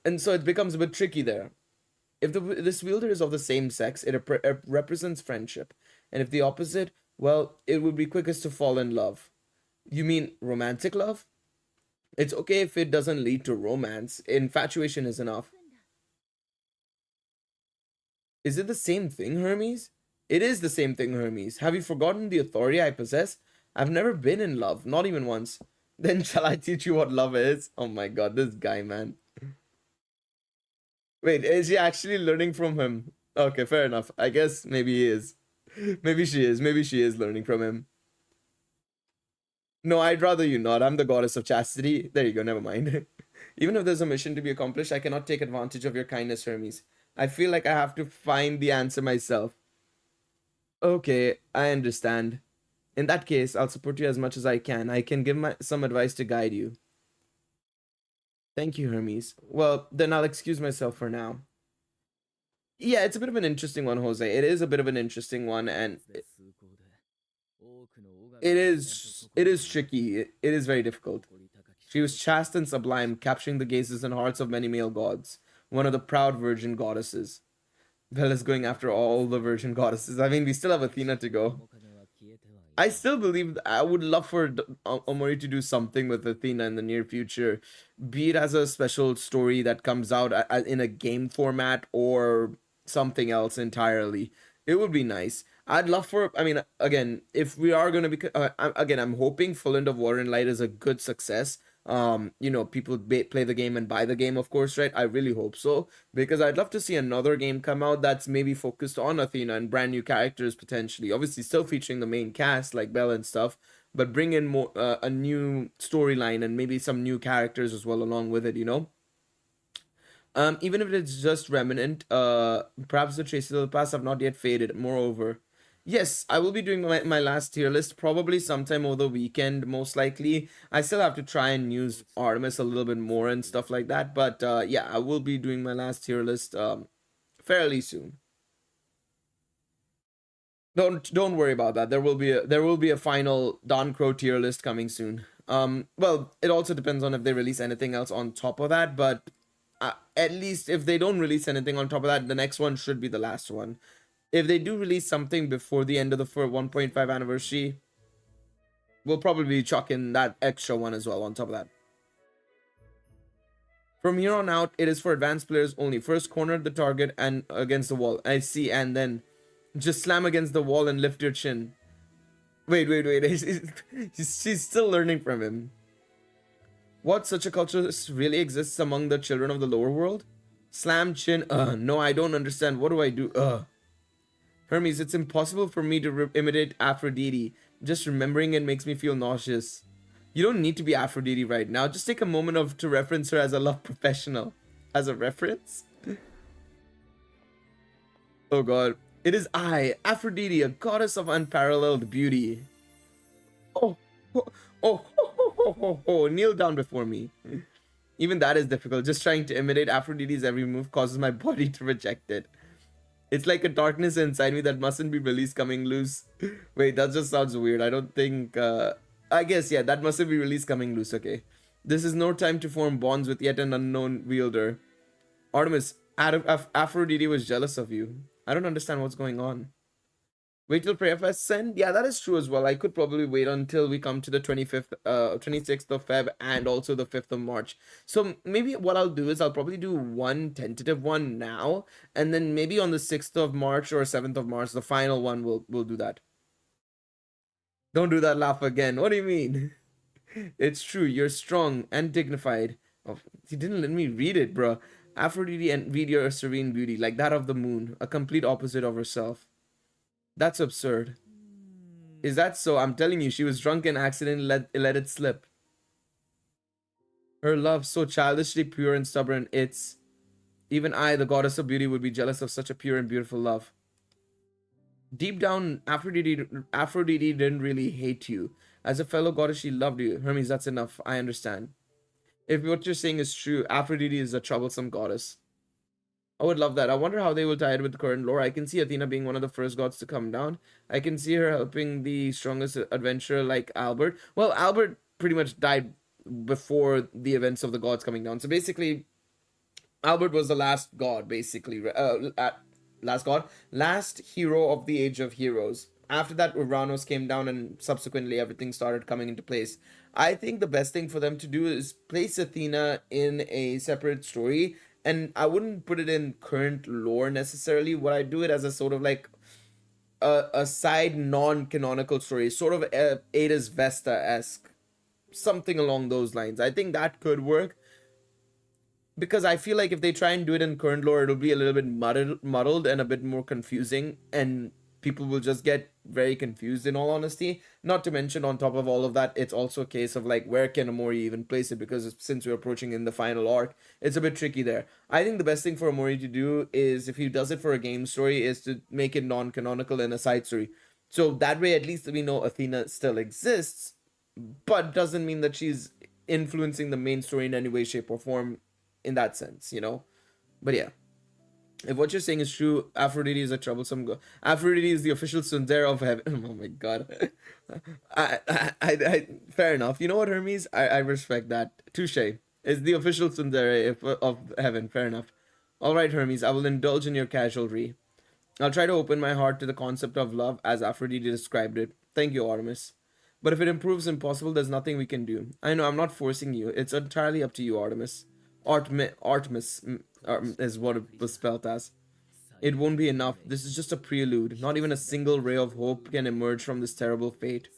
And so it becomes a bit tricky there. If this wielder is of the same sex, it represents friendship, and if the opposite, well, it would be quickest to fall in love. You mean romantic love? It's okay if it doesn't lead to romance. Infatuation is enough. Is it the same thing, Hermes? It is the same thing, Hermes. Have you forgotten the authority I possess? I've never been in love, not even once. Then shall I teach you what love is? Oh my god, this guy, man. Wait, is she actually learning from him? Okay, fair enough. I guess maybe he is. Maybe she is. Maybe she is learning from him. No, I'd rather you not. I'm the goddess of chastity. There you go, never mind. Even if there's a mission to be accomplished, I cannot take advantage of your kindness, Hermes. I feel like I have to find the answer myself. Okay, I understand. In that case, I'll support you as much as I can. I can give some advice to guide you. Thank you, Hermes. Well, then I'll excuse myself for now. Yeah, it's a bit of an interesting one, Jose. It is a bit of an interesting one, and it is tricky. It is very difficult. She was chaste and sublime, capturing the gazes and hearts of many male gods. One of the proud virgin goddesses. Bella's going after all the virgin goddesses. I mean, we still have Athena to go. I still believe I would love for Omori to do something with Athena in the near future, be it as a special story that comes out in a game format or something else entirely. It would be nice. I'd love for. I mean, again, if we are gonna be, again, I'm hoping Full End of Water and Light is a good success. People play the game and buy the game, of course, right? I really hope so, because I'd love to see another game come out that's maybe focused on Athena and brand new characters potentially. Obviously, still featuring the main cast like Bella and stuff, but bring in more a new storyline and maybe some new characters as well along with it. Even if it's just remnant, perhaps the traces of the past have not yet faded. Moreover, yes, I will be doing my last tier list probably sometime over the weekend, most likely. I still have to try and use Artemis a little bit more and stuff like that, but yeah, I will be doing my last tier list fairly soon. Don't worry about that. There will be a final Don Crow tier list coming soon. Well, it also depends on if they release anything else on top of that, but at least if they don't release anything on top of that, the next one should be the last one. If they do release something before the end of the 1.5 anniversary, we'll probably chuck in that extra one as well on top of that. From here on out, it is for advanced players only. First corner the target and against the wall. I see, and then just slam against the wall and lift your chin. Wait. She's still learning from him. What, such a culture really exists among the children of the lower world? Slam chin. No, I don't understand. What do I do? Hermes, it's impossible for me to imitate Aphrodite. Just remembering it makes me feel nauseous. You don't need to be Aphrodite right now. Just take a moment to reference her as a love professional. As a reference? Oh god. It is I, Aphrodite, a goddess of unparalleled beauty. Oh, oh, kneel down before me. Even that is difficult. Just trying to imitate Aphrodite's every move causes my body to reject it. It's like a darkness inside me that mustn't be released coming loose. Wait, that just sounds weird. I don't think... I guess, yeah, that mustn't be released coming loose, okay. This is no time to form bonds with yet an unknown wielder. Artemis, Aphrodite was jealous of you. I don't understand what's going on. Wait till Prayer Fest send? Yeah, that is true as well. I could probably wait until we come to the 26th of Feb and also the 5th of March. So maybe what I'll do is I'll probably do one tentative one now, and then maybe on the 6th of March or 7th of March, the final one, we'll do that. Don't do that laugh again. What do you mean? It's true, you're strong and dignified. Oh, he didn't let me read it, bro. Aphrodite envied your serene beauty, like that of the moon, a complete opposite of herself. That's absurd. Is that so? I'm telling you, she was drunk and accidentally let it slip. Her love, so childishly pure and stubborn, it's... Even I, the goddess of beauty, would be jealous of such a pure and beautiful love. Deep down, Aphrodite didn't really hate you. As a fellow goddess, she loved you. Hermes, that's enough. I understand. If what you're saying is true, Aphrodite is a troublesome goddess. I would love that. I wonder how they will tie it with the current lore. I can see Athena being one of the first gods to come down. I can see her helping the strongest adventurer like Albert. Well, Albert pretty much died before the events of the gods coming down. So basically, Albert was the last god, basically. Last hero of the Age of Heroes. After that, Uranus came down and subsequently everything started coming into place. I think the best thing for them to do is place Athena in a separate story, and I wouldn't put it in current lore necessarily. What I do it as a sort of like a side non-canonical story, sort of Ada's Vesta-esque, something along those lines. I think that could work, because I feel like if they try and do it in current lore, it'll be a little bit muddled and a bit more confusing, and people will just get very confused, in all honesty. Not to mention, on top of all of that, it's also a case of like, where can Amori even place it, because since we're approaching in the final arc, it's a bit tricky there. I think the best thing for Amori to do is, if he does it for a game story, is to make it non-canonical and a side story. So that way, at least we know Athena still exists, but doesn't mean that she's influencing the main story in any way, shape, or form in that sense, But yeah. If what you're saying is true, Aphrodite is a troublesome girl. Aphrodite is the official tsundere of heaven. Oh my god. Fair enough. You know what, Hermes? I respect that. Touche. It's the official tsundere of heaven. Fair enough. All right, Hermes. I will indulge in your casualry. I'll try to open my heart to the concept of love as Aphrodite described it. Thank you, Artemis. But if it improves impossible, there's nothing we can do. I know, I'm not forcing you. It's entirely up to you, Artemis. Artemis is what it was spelled as. It won't be enough. This is just a prelude. Not even a single ray of hope can emerge from this terrible fate.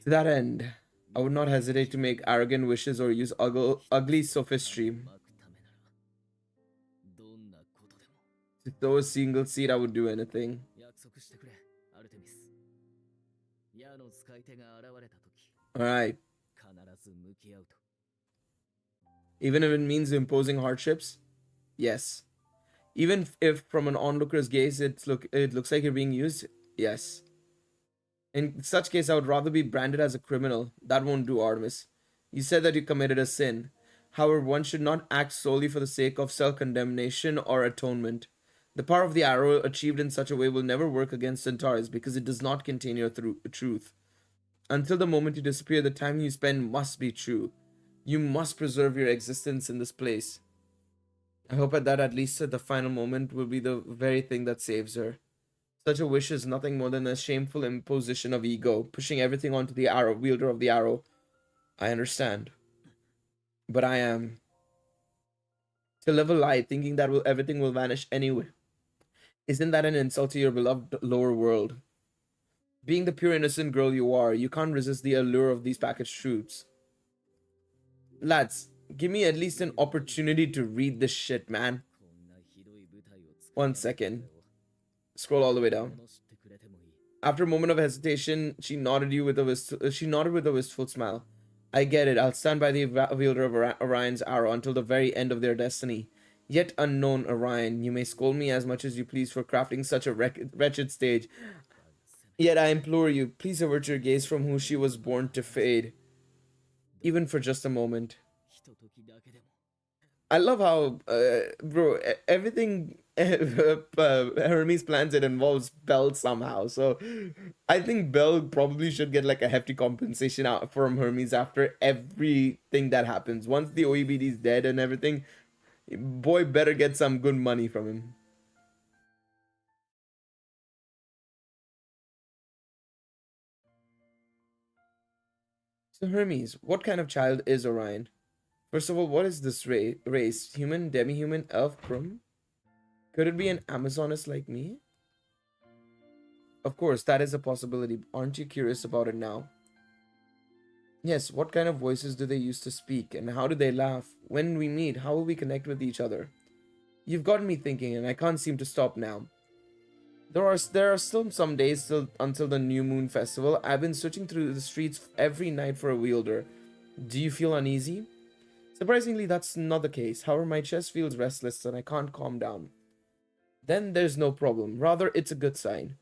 To that end, I would not hesitate to make arrogant wishes or use ugly sophistry. To throw a single seed, I would do anything. Alright. Even if it means imposing hardships? Yes. Even if from an onlooker's gaze it looks like you're being used? Yes. In such case, I would rather be branded as a criminal. That won't do, Artemis. You said that you committed a sin. However, one should not act solely for the sake of self-condemnation or atonement. The power of the arrow achieved in such a way will never work against centaurs because it does not contain your truth. Until the moment you disappear, the time you spend must be true. You must preserve your existence in this place. I hope that at least at the final moment will be the very thing that saves her. Such a wish is nothing more than a shameful imposition of ego, pushing everything onto the arrow, wielder of the arrow. I understand. But I am. To live a lie, thinking that everything will vanish anyway. Isn't that an insult to your beloved lower world? Being the pure innocent girl you are, you can't resist the allure of these packaged truths. Lads, give me at least an opportunity to read this shit, man. 1 second. Scroll all the way down. After a moment of hesitation, she nodded with a wistful smile. I get it. I'll stand by the wielder of Orion's arrow until the very end of their destiny. Yet unknown Orion, you may scold me as much as you please for crafting such a wretched stage. Yet I implore you, please avert your gaze from who she was born to fade. Even for just a moment. I love how, bro, everything Hermes plans, it involves Belle somehow. So I think Belle probably should get like a hefty compensation out from Hermes after everything that happens. Once the OEBD is dead and everything, boy better get some good money from him. So Hermes, what kind of child is Orion? First of all, what is this race? Human, demi-human, elf, crumb? Could it be an Amazoness like me? Of course, that is a possibility. Aren't you curious about it now? Yes, what kind of voices do they use to speak, and how do they laugh? When we meet, how will we connect with each other? You've gotten me thinking, and I can't seem to stop now. There are still some days until the New Moon Festival. I've been searching through the streets every night for a wielder. Do you feel uneasy? Surprisingly, that's not the case. However, my chest feels restless and I can't calm down. Then there's no problem. Rather, it's a good sign.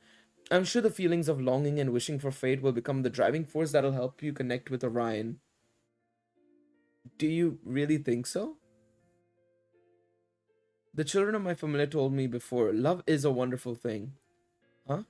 I'm sure the feelings of longing and wishing for fate will become the driving force that'll help you connect with Orion. Do you really think so? The children of my family told me before, love is a wonderful thing. Huh?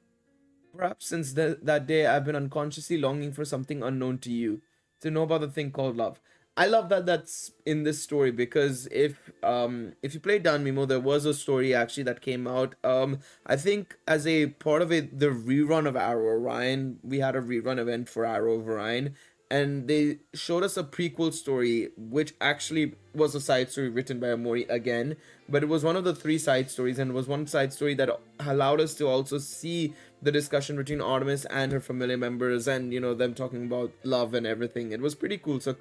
Perhaps since that day I've been unconsciously longing for something unknown to you, to know about the thing called love. I love that that's in this story because if you play Danmimo, there was a story actually that came out. I think as a part of it, the rerun of Arrow Orion, we had a rerun event for Arrow of Orion, and they showed us a prequel story, which actually was a side story written by Amori again, but it was one of the 3 side stories, and it was one side story that allowed us to also see the discussion between Artemis and her family members, and you know, them talking about love and everything. It was pretty cool. So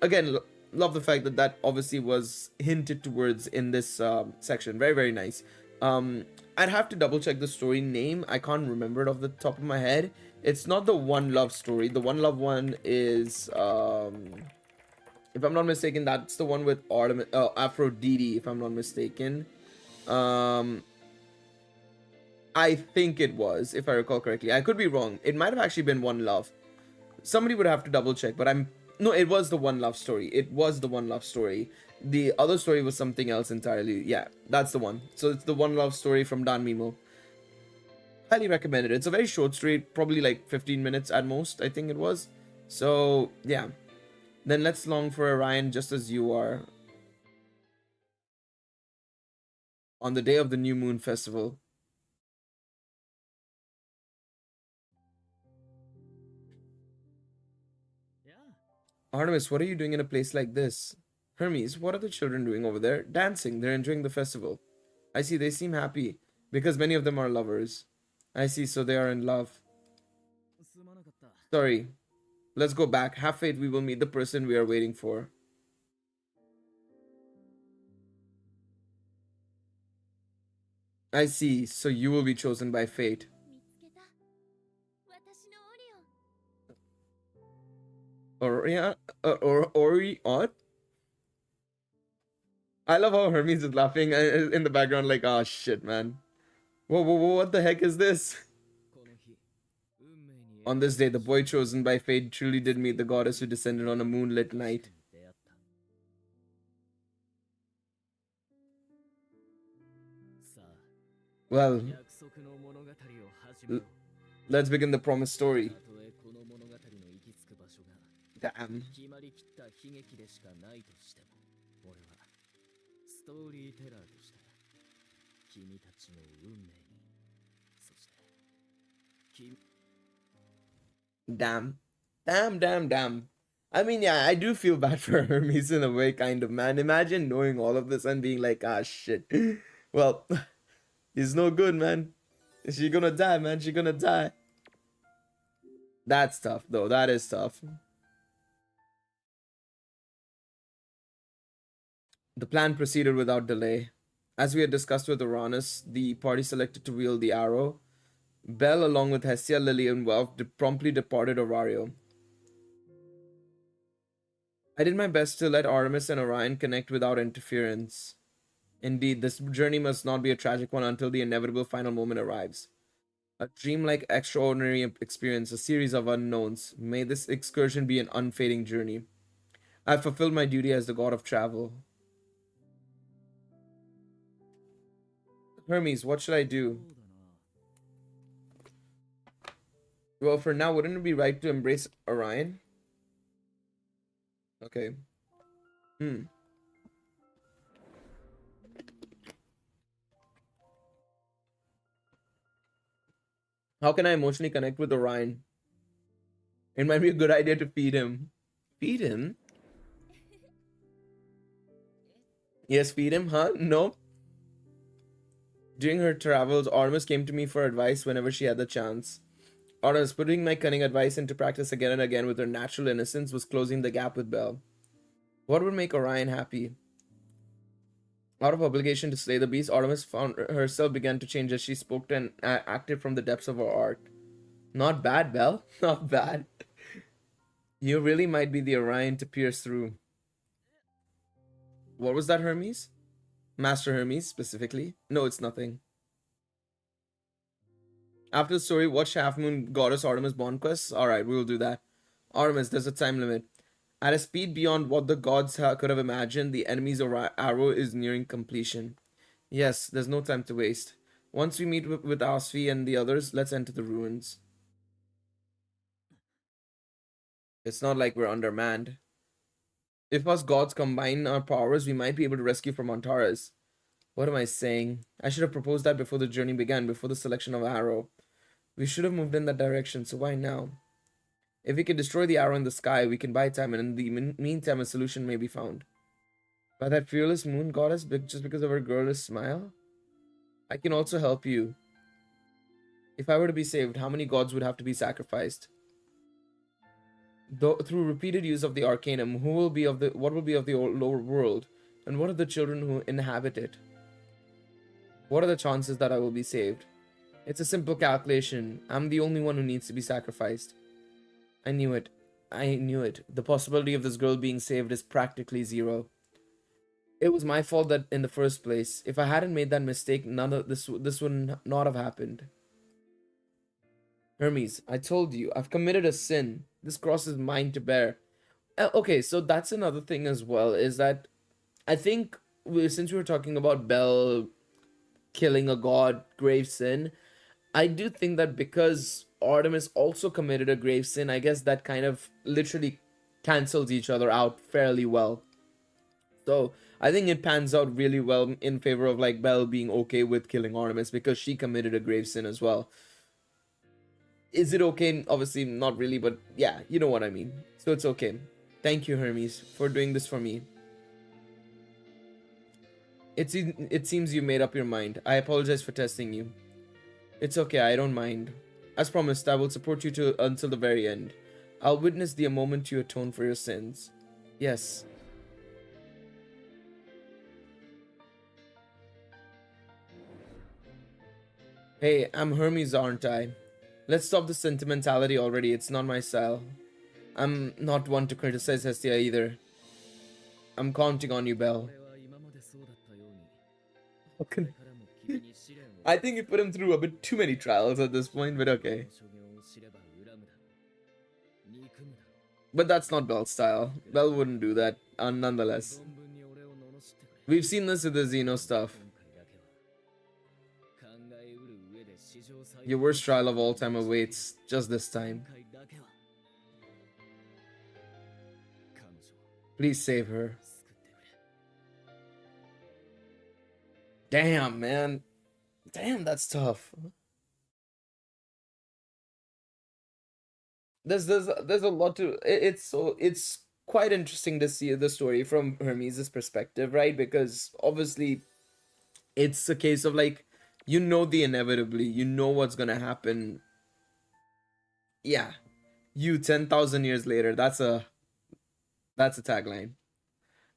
again, love the fact that that obviously was hinted towards in this section. Very, very nice. I'd have to double check the story name. I can't remember it off the top of my head. It's not the One Love story. The One Love one is, if I'm not mistaken, that's the one with Aphrodite, if I'm not mistaken. I think it was, if I recall correctly. I could be wrong. It might have actually been One Love. Somebody would have to double check, but I'm No, it was the one love story. It was the one love story. The other story was something else entirely. Yeah, that's the one. So it's the one love story from Danmimo. Highly recommended. It's a very short story, probably like 15 minutes at most, I think it was. So, yeah. Then let's long for Orion just as you are. On the day of the New Moon Festival. Artemis, what are you doing in a place like this? Hermes, what are the children doing over there? Dancing. They're enjoying the festival. I see, they seem happy. Because many of them are lovers. I see, so they are in love. Sorry. Let's go back. Have faith we will meet the person we are waiting for. I see, so you will be chosen by fate. Orion? Orion? I love how Hermes is laughing in the background like, oh shit, man. Whoa, what the heck is this? On this day, the boy chosen by fate truly did meet the goddess who descended on a moonlit night. Well, let's begin the promised story. Damn. Damn. I mean, yeah, I do feel bad for Hermes in a way, kind of, man. Imagine knowing all of this and being like, ah, shit. Well, he's no good, man. She gonna die, man. She gonna die. That's tough, though. That is tough. The plan proceeded without delay. As we had discussed with Uranus, the party selected to wield the arrow. Belle, along with Hestia, Lily, and Welf, promptly departed Orario. I did my best to let Artemis and Orion connect without interference. Indeed, this journey must not be a tragic one until the inevitable final moment arrives. A dreamlike, extraordinary experience, a series of unknowns. May this excursion be an unfading journey. I have fulfilled my duty as the god of travel. Hermes, what should I do? Well, for now, wouldn't it be right to embrace Orion? Okay. How can I emotionally connect with Orion? It might be a good idea to feed him. Feed him? Yes, feed him, huh? No. During her travels, Artemis came to me for advice whenever she had the chance. Artemis, putting my cunning advice into practice again and again with her natural innocence, was closing the gap with Belle. What would make Orion happy? Out of obligation to slay the beast, Artemis found herself began to change as she spoke and acted from the depths of her heart. Not bad, Belle. Not bad. You really might be the Orion to pierce through. What was that, Hermes? Master Hermes, specifically? No, it's nothing. After the story, watch Half Moon Goddess Artemis Bond quests? Alright, we will do that. Artemis, there's a time limit. At a speed beyond what the gods could have imagined, the enemy's arrow is nearing completion. Yes, there's no time to waste. Once we meet with Asfi and the others, let's enter the ruins. It's not like we're undermanned. If us gods combine our powers, we might be able to rescue from Antares. What am I saying? I should have proposed that before the journey began, before the selection of arrow. We should have moved in that direction, so why now? If we can destroy the arrow in the sky, we can buy time, and in the meantime, a solution may be found. By that fearless moon goddess, just because of her girlish smile? I can also help you. If I were to be saved, how many gods would have to be sacrificed? Through repeated use of the arcanum, what will be of the lower world, and what of the children who inhabit it? What are the chances that I will be saved? It's a simple calculation. I'm the only one who needs to be sacrificed. I knew it. The possibility of this girl being saved is practically zero. It was my fault that in the first place. If I hadn't made that mistake, none of this would not have happened. Hermes, I told you, I've committed a sin. This cross is mine to bear. Okay, so that's another thing as well, is that I think since we were talking about Bel killing a god, grave sin, I do think that because Artemis also committed a grave sin, I guess that kind of literally cancels each other out fairly well. So I think it pans out really well in favor of like Belle being okay with killing Artemis because she committed a grave sin as well. Is it okay? Obviously not really, but yeah, you know what I mean. So it's okay. Thank you, Hermes, for doing this for me. It seems you made up your mind. I apologize for testing you. It's okay, I don't mind. As promised, I will support you until the very end. I'll witness the moment you atone for your sins. Yes. Hey, I'm Hermes, aren't I? Let's stop the sentimentality already, it's not my style. I'm not one to criticize Hestia either. I'm counting on you, Belle. I think you put him through a bit too many trials at this point, but okay. But that's not Belle's style. Belle wouldn't do that, nonetheless. We've seen this with the Xeno stuff. Your worst trial of all time awaits, just this time. Please save her. Damn, man. Damn, that's tough. There's a lot to it's quite interesting to see the story from Hermes' perspective, right? Because obviously it's a case of like you know the inevitably, you know what's gonna happen. Yeah, you 10,000 years later. That's a tagline.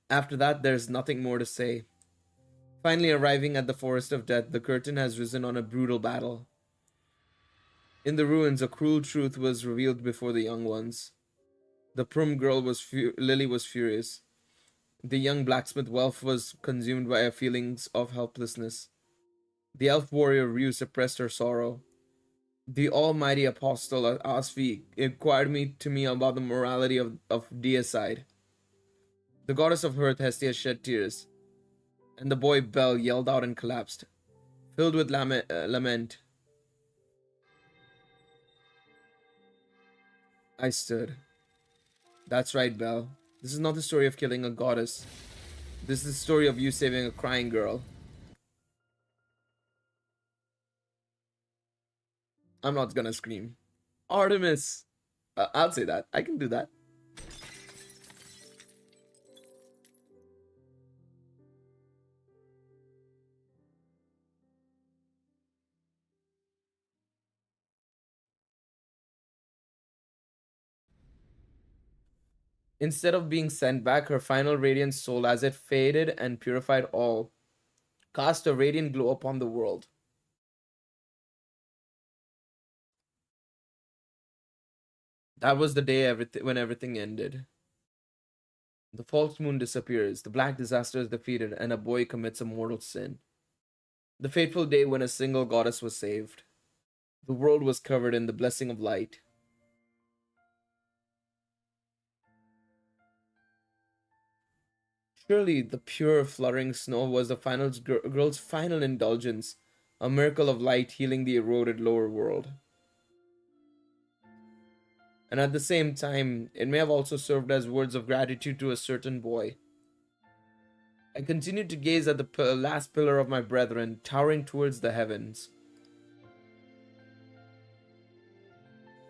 After that, there's nothing more to say. Finally arriving at the forest of death, the curtain has risen on a brutal battle. In the ruins, a cruel truth was revealed before the young ones. The prum girl Lily was furious. The young blacksmith Welf was consumed by feelings of helplessness. The elf warrior Rue suppressed her sorrow. The almighty apostle Asfi inquired to me about the morality of deicide. The goddess of earth Hestia shed tears, and the boy Bel yelled out and collapsed, filled with lament. I stood. That's right, Bel. This is not the story of killing a goddess. This is the story of you saving a crying girl. I'm not gonna scream. Artemis! I'll say that. I can do that. Instead of being sent back, her final radiant soul, as it faded and purified all, cast a radiant glow upon the world. That was the day when everything ended. The false moon disappears, the black disaster is defeated, and a boy commits a mortal sin. The fateful day when a single goddess was saved. The world was covered in the blessing of light. Surely the pure, fluttering snow was the girl's final indulgence, a miracle of light healing the eroded lower world. And at the same time, it may have also served as words of gratitude to a certain boy. I continued to gaze at the last pillar of my brethren, towering towards the heavens.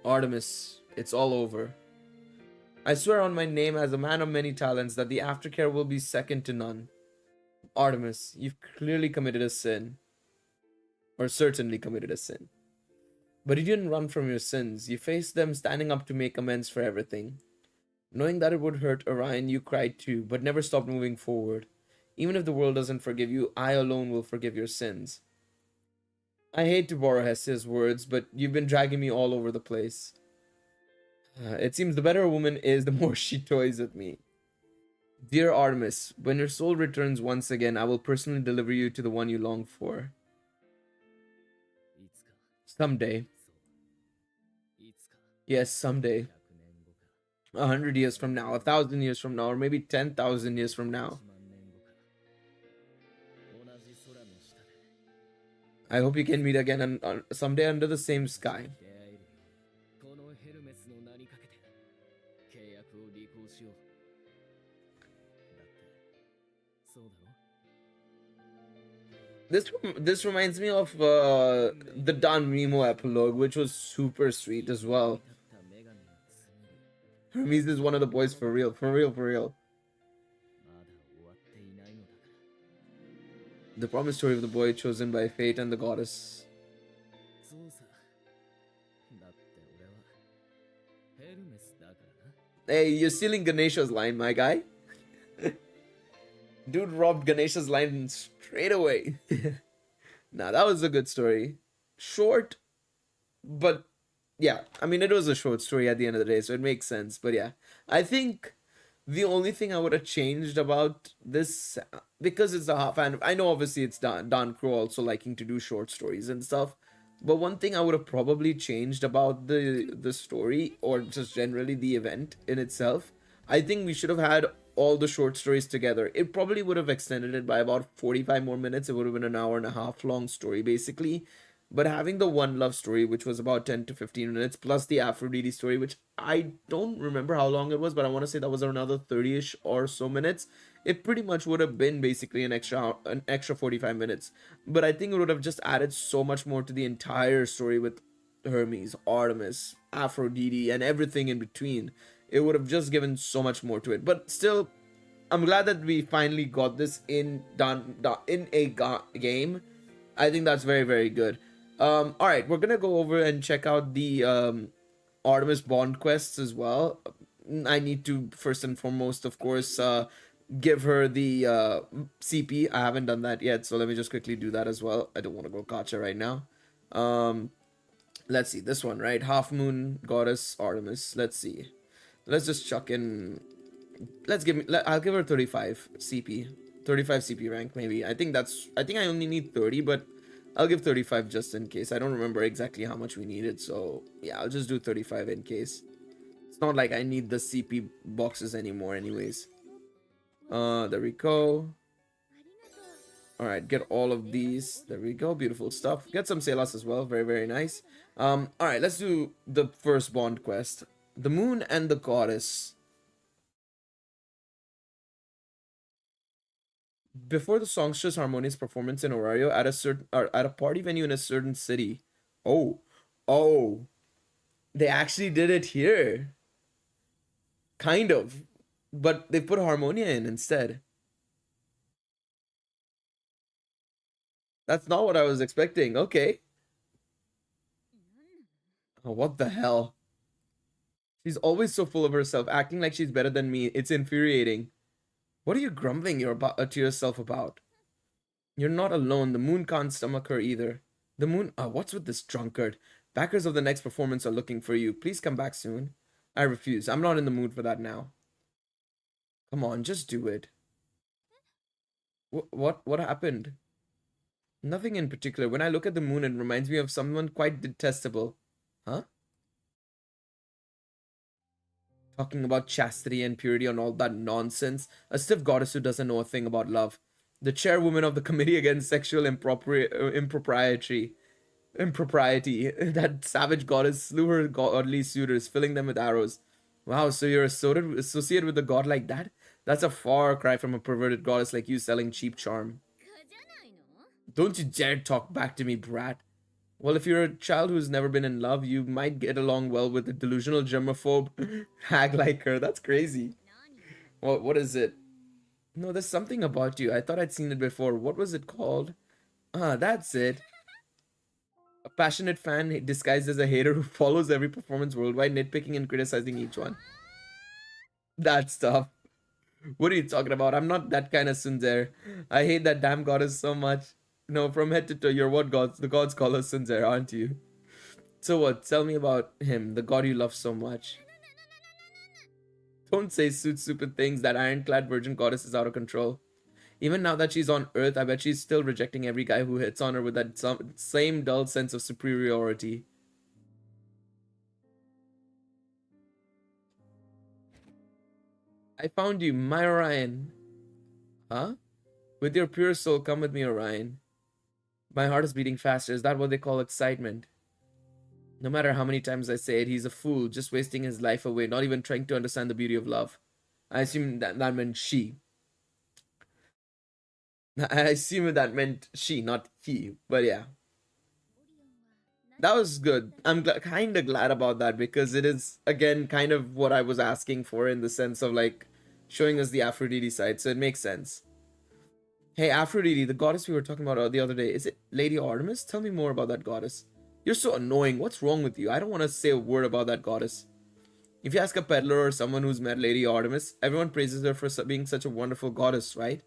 Artemis, it's all over. I swear on my name as a man of many talents that the aftercare will be second to none. Artemis, you've clearly committed a sin. Or certainly committed a sin. But you didn't run from your sins. You faced them, standing up to make amends for everything. Knowing that it would hurt Orion, you cried too, but never stopped moving forward. Even if the world doesn't forgive you, I alone will forgive your sins. I hate to borrow Hestia's words, but you've been dragging me all over the place. It seems the better a woman is, the more she toys with me. Dear Artemis, when your soul returns once again, I will personally deliver you to the one you long for. Someday. Yes, someday. 100 years from now, 1,000 years from now, or maybe 10,000 years from now. I hope you can meet again someday under the same sky. This reminds me of the Danmachi epilogue, which was super sweet as well. Hermes is one of the boys for real, for real, for real. The promised story of the boy chosen by fate and the goddess. Hey, you're stealing Ganesha's line, my guy. Dude robbed Ganesha's line straight away. Nah, that was a good story. Short, but yeah, I mean, it was a short story at the end of the day, so it makes sense. But yeah, I think the only thing I would have changed about this, because it's a half, and I know obviously it's Dan Crow also liking to do short stories and stuff, but one thing I would have probably changed about the story, or just generally the event in itself, I think we should have had all the short stories together. It probably would have extended it by about 45 more minutes. It would have been an hour and a half long story basically. But having the one love story, which was about 10 to 15 minutes, plus the Aphrodite story, which I don't remember how long it was, but I want to say that was another 30-ish or so minutes. It pretty much would have been basically an extra 45 minutes. But I think it would have just added so much more to the entire story with Hermes, Artemis, Aphrodite, and everything in between. It would have just given so much more to it. But still, I'm glad that we finally got this in a game. I think that's very, very good. All right, we're gonna go over and check out the Artemis Bond quests as well. I need to first and foremost, of course, give her the CP. I haven't done that yet, so let me just quickly do that as well. I don't want to go Kacha right now. Let's see, this one, right? Half Moon Goddess Artemis. Let's see. Let's just chuck in. I'll give her 35 CP. 35 CP rank, maybe. I think I only need 30, but I'll give 35 just in case. I don't remember exactly how much we needed, so yeah, I'll just do 35 in case. It's not like I need the CP boxes anymore anyways. There we go. Alright, get all of these. There we go, beautiful stuff. Get some Selas as well, very, very nice. Alright, let's do the first Bond quest. The Moon and the Goddess. Before the songstress harmonious performance in Orario at a party venue in a certain city. Oh, they actually did it here. Kind of, but they put Harmonia in instead. That's not what I was expecting. Okay. Oh, what the hell? She's always so full of herself, acting like she's better than me. It's infuriating. What are you grumbling to yourself about? You're not alone. The Moon can't stomach her either. The Moon... what's with this drunkard? Backers of the next performance are looking for you. Please come back soon. I refuse. I'm not in the mood for that now. Come on, just do it. What happened? Nothing in particular. When I look at the moon, it reminds me of someone quite detestable. Huh? Talking about chastity and purity and all that nonsense. A stiff goddess who doesn't know a thing about love. The chairwoman of the Committee Against Sexual Impropriety. That savage goddess slew her godly suitors, filling them with arrows. Wow, so you're associated with a god like that? That's a far cry from a perverted goddess like you selling cheap charm. Don't you dare talk back to me, brat. Well, if you're a child who's never been in love, you might get along well with a delusional germaphobe hag like her. That's crazy. Well, what is it? No, there's something about you. I thought I'd seen it before. What was it called? Ah, that's it. A passionate fan disguised as a hater who follows every performance worldwide, nitpicking and criticizing each one. That stuff. What are you talking about? I'm not that kind of tsundere. I hate that damn goddess so much. No, from head to toe, you're what gods? The gods call us tsundere, aren't you? So what? Tell me about him, the god you love so much. Don't say stupid things. That ironclad virgin goddess is out of control. Even now that she's on Earth, I bet she's still rejecting every guy who hits on her with that same dull sense of superiority. I found you, my Orion. Huh? With your pure soul, come with me, Orion. My heart is beating faster. Is that what they call excitement? No matter how many times I say it, he's a fool, just wasting his life away, not even trying to understand the beauty of love. I assume that meant she. I assume that meant she, not he. But yeah, that was good. I'm kind of glad about that because it is, again, kind of what I was asking for in the sense of like showing us the Aphrodite side, so it makes sense. Hey, Aphrodite, the goddess we were talking about the other day, is it Lady Artemis? Tell me more about that goddess. You're so annoying. What's wrong with you? I don't want to say a word about that goddess. If you ask a peddler or someone who's met Lady Artemis, everyone praises her for being such a wonderful goddess, right?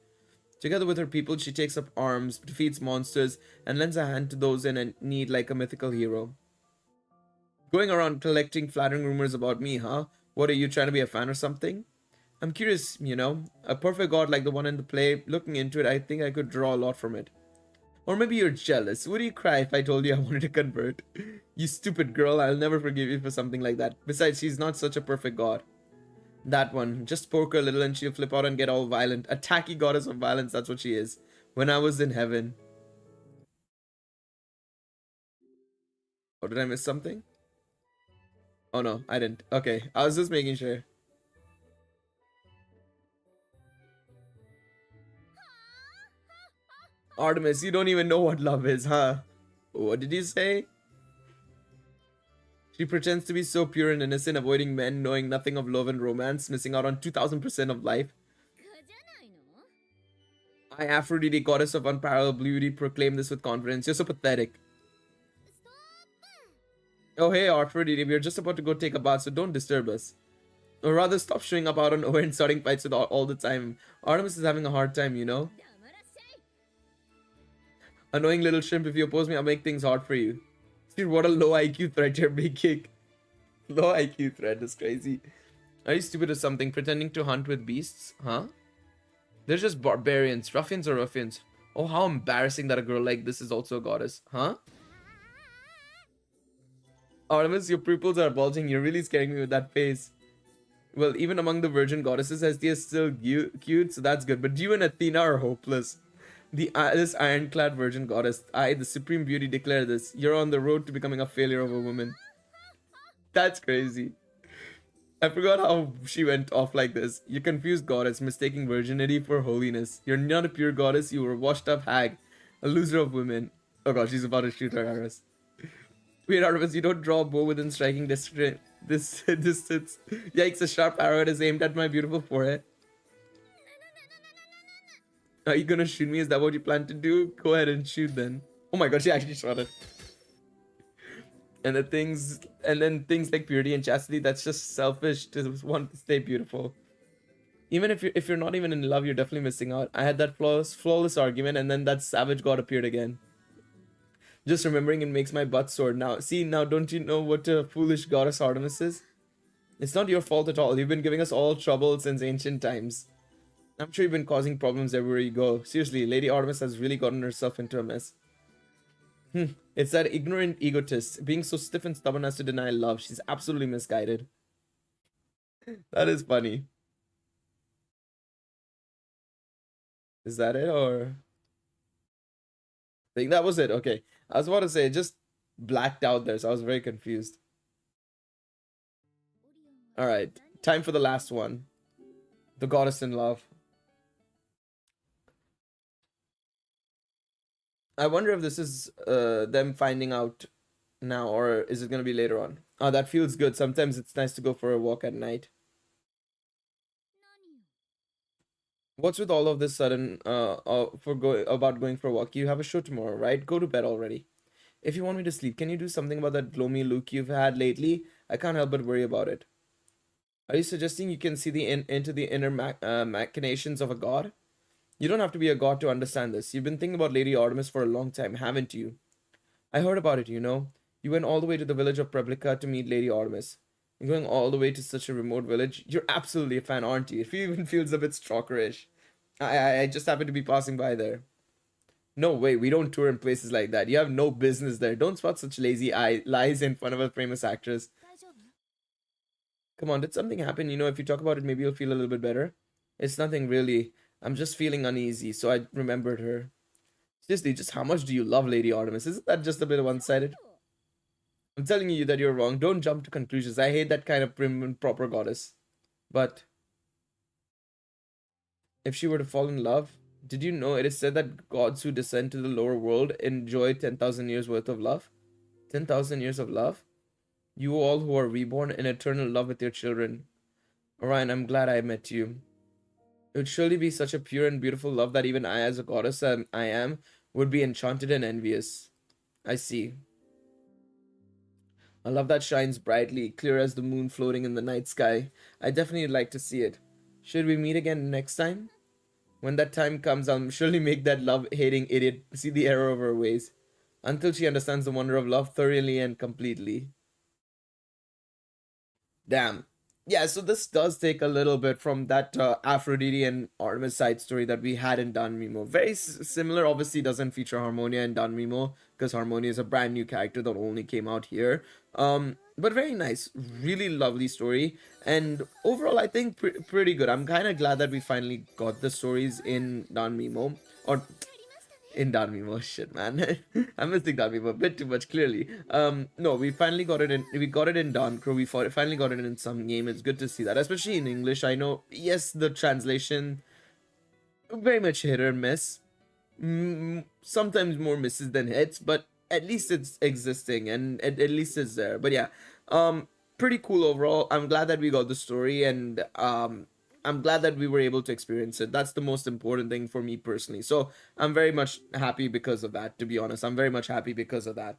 Together with her people, she takes up arms, defeats monsters, and lends a hand to those in need like a mythical hero. Going around collecting flattering rumors about me, huh? What, are you trying to be a fan or something? I'm curious, a perfect god like the one in the play, looking into it, I think I could draw a lot from it. Or maybe you're jealous. Would you cry if I told you I wanted to convert? You stupid girl, I'll never forgive you for something like that. Besides, she's not such a perfect god. That one, just poke her a little and she'll flip out and get all violent. A tacky goddess of violence, that's what she is. When I was in heaven. Oh, did I miss something? Oh no, I didn't. Okay, I was just making sure. Artemis, you don't even know what love is, huh? What did you say? She pretends to be so pure and innocent, avoiding men, knowing nothing of love and romance, missing out on 2000% of life. I, Aphrodite, goddess of unparalleled beauty, proclaim this with confidence. You're so pathetic. Oh hey, Aphrodite, we're just about to go take a bath, so don't disturb us. Or rather, stop showing up out of nowhere and starting fights with all the time. Artemis is having a hard time, Annoying little shrimp, if you oppose me, I'll make things hard for you. Dude, what a low IQ threat you're making. Low IQ threat is crazy. Are you stupid or something? Pretending to hunt with beasts? Huh? They're just barbarians. Ruffians are ruffians. Oh, how embarrassing that a girl like this is also a goddess. Huh? Artemis, your pupils are bulging. You're really scaring me with that face. Well, even among the virgin goddesses, Hestia is still cute, so that's good. But you and Athena are hopeless. This ironclad virgin goddess, I, the supreme beauty, declare this. You're on the road to becoming a failure of a woman. That's crazy. I forgot how she went off like this. You confused goddess, mistaking virginity for holiness. You're not a pure goddess, you were a washed up hag. A loser of women. Oh god, she's about to shoot her arrows. Wait, Artemis, you don't draw a bow within striking distance. Yikes, a sharp arrow is aimed at my beautiful forehead. Are you gonna shoot me? Is that what you plan to do? Go ahead and shoot then. Oh my god, she actually shot it. And then things like purity and chastity, that's just selfish to want to stay beautiful. Even if you're not even in love, you're definitely missing out. I had that flawless argument, and then that savage god appeared again. Just remembering it makes my butt sore. Now don't you know what a foolish goddess Artemis is? It's not your fault at all. You've been giving us all trouble since ancient times. I'm sure you've been causing problems everywhere you go. Seriously, Lady Artemis has really gotten herself into a mess. It's that ignorant egotist, being so stiff and stubborn as to deny love. She's absolutely misguided. That is funny. Is that it, or? I think that was it. Okay. I was about to say, it just blacked out there, so I was very confused. Alright, time for the last one. The goddess in love. I wonder if this is them finding out now, or is it going to be later on? Oh, that feels good. Sometimes it's nice to go for a walk at night. What's with all of this sudden about going for a walk? You have a show tomorrow, right? Go to bed already. If you want me to sleep, can you do something about that gloomy look you've had lately? I can't help but worry about it. Are you suggesting you can see into the inner machinations of a god? You don't have to be a god to understand this. You've been thinking about Lady Artemis for a long time, haven't you? I heard about it, You went all the way to the village of Preblica to meet Lady Artemis. You're going all the way to such a remote village. You're absolutely a fan, aren't you? It even feels a bit stalkerish. I just happened to be passing by there. No way, we don't tour in places like that. You have no business there. Don't spot such lazy lies in front of a famous actress. Come on, did something happen? You know, if you talk about it, maybe you'll feel a little bit better. It's nothing really. I'm just feeling uneasy, so I remembered her. Seriously, just how much do you love Lady Artemis? Isn't that just a bit one-sided? I'm telling you that you're wrong. Don't jump to conclusions. I hate that kind of prim and proper goddess. But if she were to fall in love, did you know it is said that gods who descend to the lower world enjoy 10,000 years worth of love? 10,000 years of love? You all who are reborn in eternal love with your children. Orion, I'm glad I met you. It would surely be such a pure and beautiful love that even I, as a goddess I am, would be enchanted and envious. I see. A love that shines brightly, clear as the moon floating in the night sky. I definitely like to see it. Should we meet again next time? When that time comes, I'll surely make that love-hating idiot see the error of her ways. Until she understands the wonder of love thoroughly and completely. Damn. Yeah, so this does take a little bit from that Aphrodite and Artemis side story that we had in Danmachi. Very similar, obviously doesn't feature Harmonia in Danmachi because Harmonia is a brand new character that only came out here. But very nice, really lovely story, and overall I think pretty good. I'm kind of glad that we finally got the stories in Danmachi, or in Danmachi. Shit, man. I'm missing Danmachi a bit too much, clearly. No, we finally got it in. We got it in Dancrow. We finally got it in some game. It's good to see that, especially in English. I know, yes, the translation very much hit or miss. Sometimes more misses than hits, but at least it's existing and at least it's there. But yeah, pretty cool overall. I'm glad that we got the story, and I'm glad that we were able to experience it. That's the most important thing for me personally. So I'm very much happy because of that, to be honest. I'm very much happy because of that.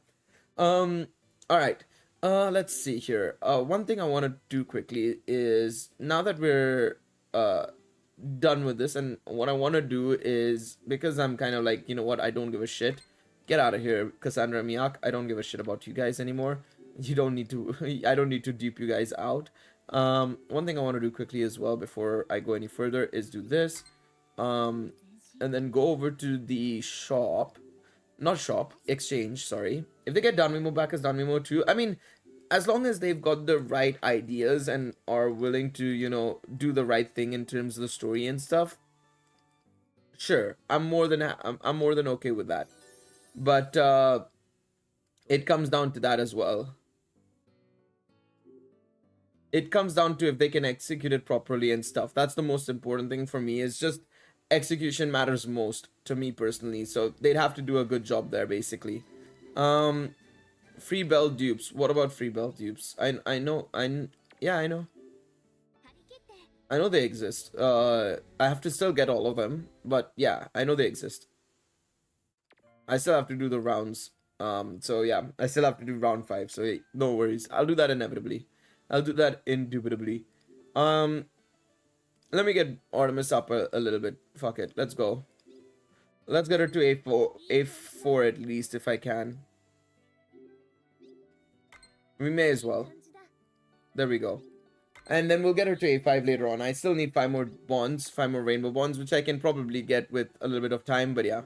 All right. Let's see here. One thing I want to do quickly is, now that we're done with this, and what I want to do is, because I'm kind of like, you know what, I don't give a shit. Get out of here, Cassandra Miak. I don't give a shit about you guys anymore. You don't need to, I don't need to dupe you guys out. One thing I want to do quickly as well before I go any further is do this. And then go over to the shop. Not shop, exchange, sorry. If they get Danmachi back as Danmachi 2, I mean, as long as they've got the right ideas and are willing to, you know, do the right thing in terms of the story and stuff, sure, I'm more than okay with that. But it comes down to that as well. It comes down to if they can execute it properly and stuff. That's the most important thing for me. Is just execution matters most to me personally. So they'd have to do a good job there, basically. Free bell dupes. What about free bell dupes? I know. Yeah, I know. I know they exist. I have to still get all of them, but yeah, I know they exist. I still have to do the rounds. So yeah, I still have to do round 5. So hey, no worries. I'll do that inevitably. I'll do that indubitably. Let me get Artemis up a little bit. Fuck it. Let's go. Let's get her to A4 at least if I can. We may as well. There we go. And then we'll get her to A5 later on. I still need 5 more bonds, 5 more rainbow bonds, which I can probably get with a little bit of time, but yeah.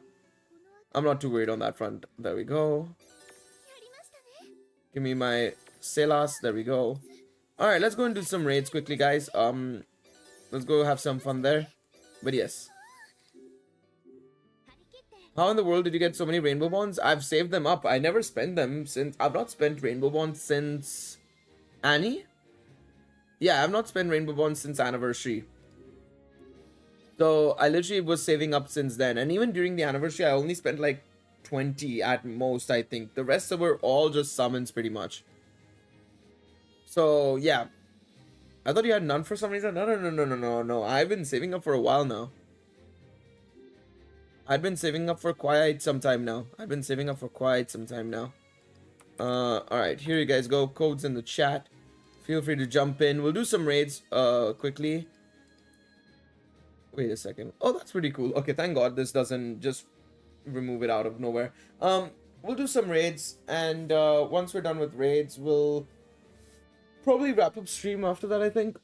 I'm not too worried on that front. There we go. Give me my Selas. There we go. Alright, let's go and do some raids quickly, guys. Let's go have some fun there. But yes. How in the world did you get so many rainbow bonds? I've saved them up. I never spent them since... I've not spent rainbow bonds since... Annie? Yeah, I've not spent rainbow bonds since anniversary. So, I literally was saving up since then. And even during the anniversary, I only spent like 20 at most, I think. The rest were all just summons, pretty much. So, yeah. I thought you had none for some reason. No. I've been saving up for a while now. I've been saving up for quite some time now. Alright, here you guys go. Codes in the chat. Feel free to jump in. We'll do some raids quickly. Wait a second. Oh, that's pretty cool. Okay, thank God this doesn't just remove it out of nowhere. We'll do some raids, and once we're done with raids, we'll probably wrap up stream after that, I think.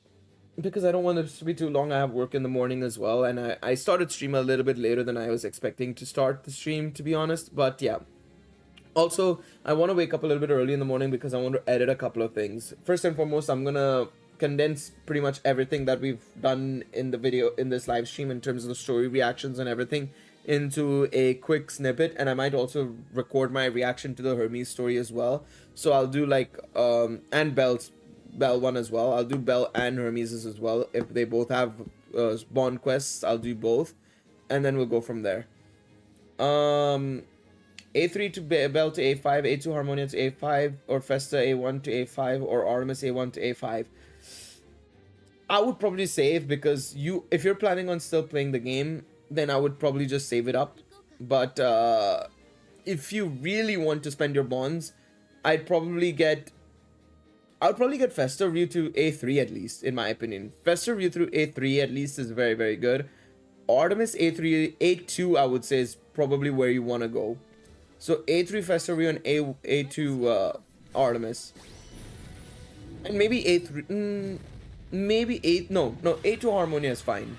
Because I don't want this to be too long. I have work in the morning as well, and I started stream a little bit later than I was expecting to start the stream, to be honest. But yeah. Also, I want to wake up a little bit early in the morning because I want to edit a couple of things. First and foremost, I'm gonna condense pretty much everything that we've done in the video, in this live stream, in terms of the story reactions and everything, into a quick snippet. And I might also record my reaction to the Hermes story as well. So I'll do like and Bell one as well. I'll do Bell and Hermes as well. If they both have bond quests, I'll do both, and then we'll go from there. A3 to Bell to A5, A2 Harmonia to A5, or Festa A1 to A5, or Artemis A1 to A5. I would probably save, because if you're planning on still playing the game, then I would probably just save it up. But if you really want to spend your bonds, I'd probably get Festa Ryu to A3 at least, in my opinion. Festa Ryu through A3 at least is very, very good. Artemis A3, A2 I would say is probably where you want to go. So A3 Festa Ryu and A2 Artemis. And maybe A3, maybe A2 Harmonia is fine.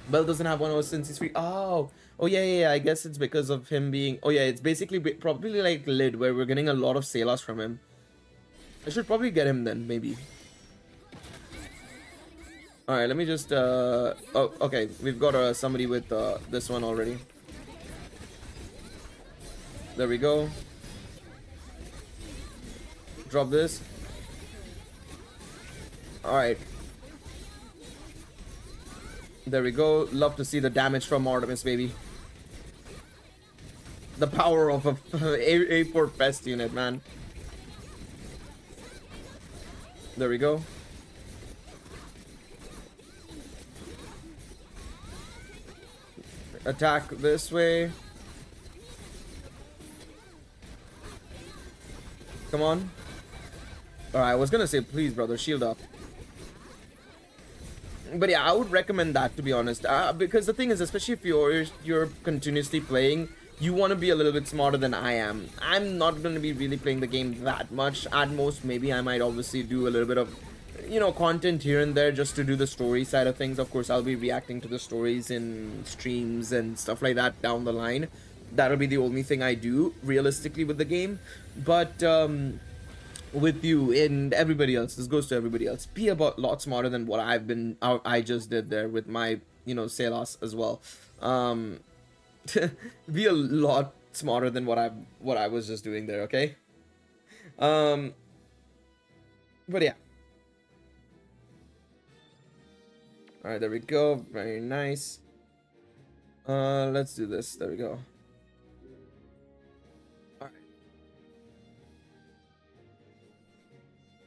Bell doesn't have one since he's free. Oh yeah, I guess it's because of him being, oh yeah, it's basically probably like Lid, where we're getting a lot of Salas from him. I should probably get him then, maybe. Alright, let me just, oh, okay, we've got somebody with this one already. There we go. Drop this. Alright. There we go. Love to see the damage from Artemis, baby. The power of a A4 Fest unit, man. There we go. Attack this way. Come on. Alright, I was gonna say, please, brother, shield up. But yeah, I would recommend that, to be honest. Because the thing is, especially if you're continuously playing, you want to be a little bit smarter than I am. I'm not going to be really playing the game that much. At most, maybe I might obviously do a little bit of, you know, content here and there just to do the story side of things. Of course, I'll be reacting to the stories in streams and stuff like that down the line. That'll be the only thing I do, realistically, with the game. But, with you and everybody else, this goes to everybody else, be a lot smarter than what I just did there with my, you know, Salas as well. Be a lot smarter than what I was just doing there, okay? But yeah. Alright, there we go. Very nice. Let's do this. There we go.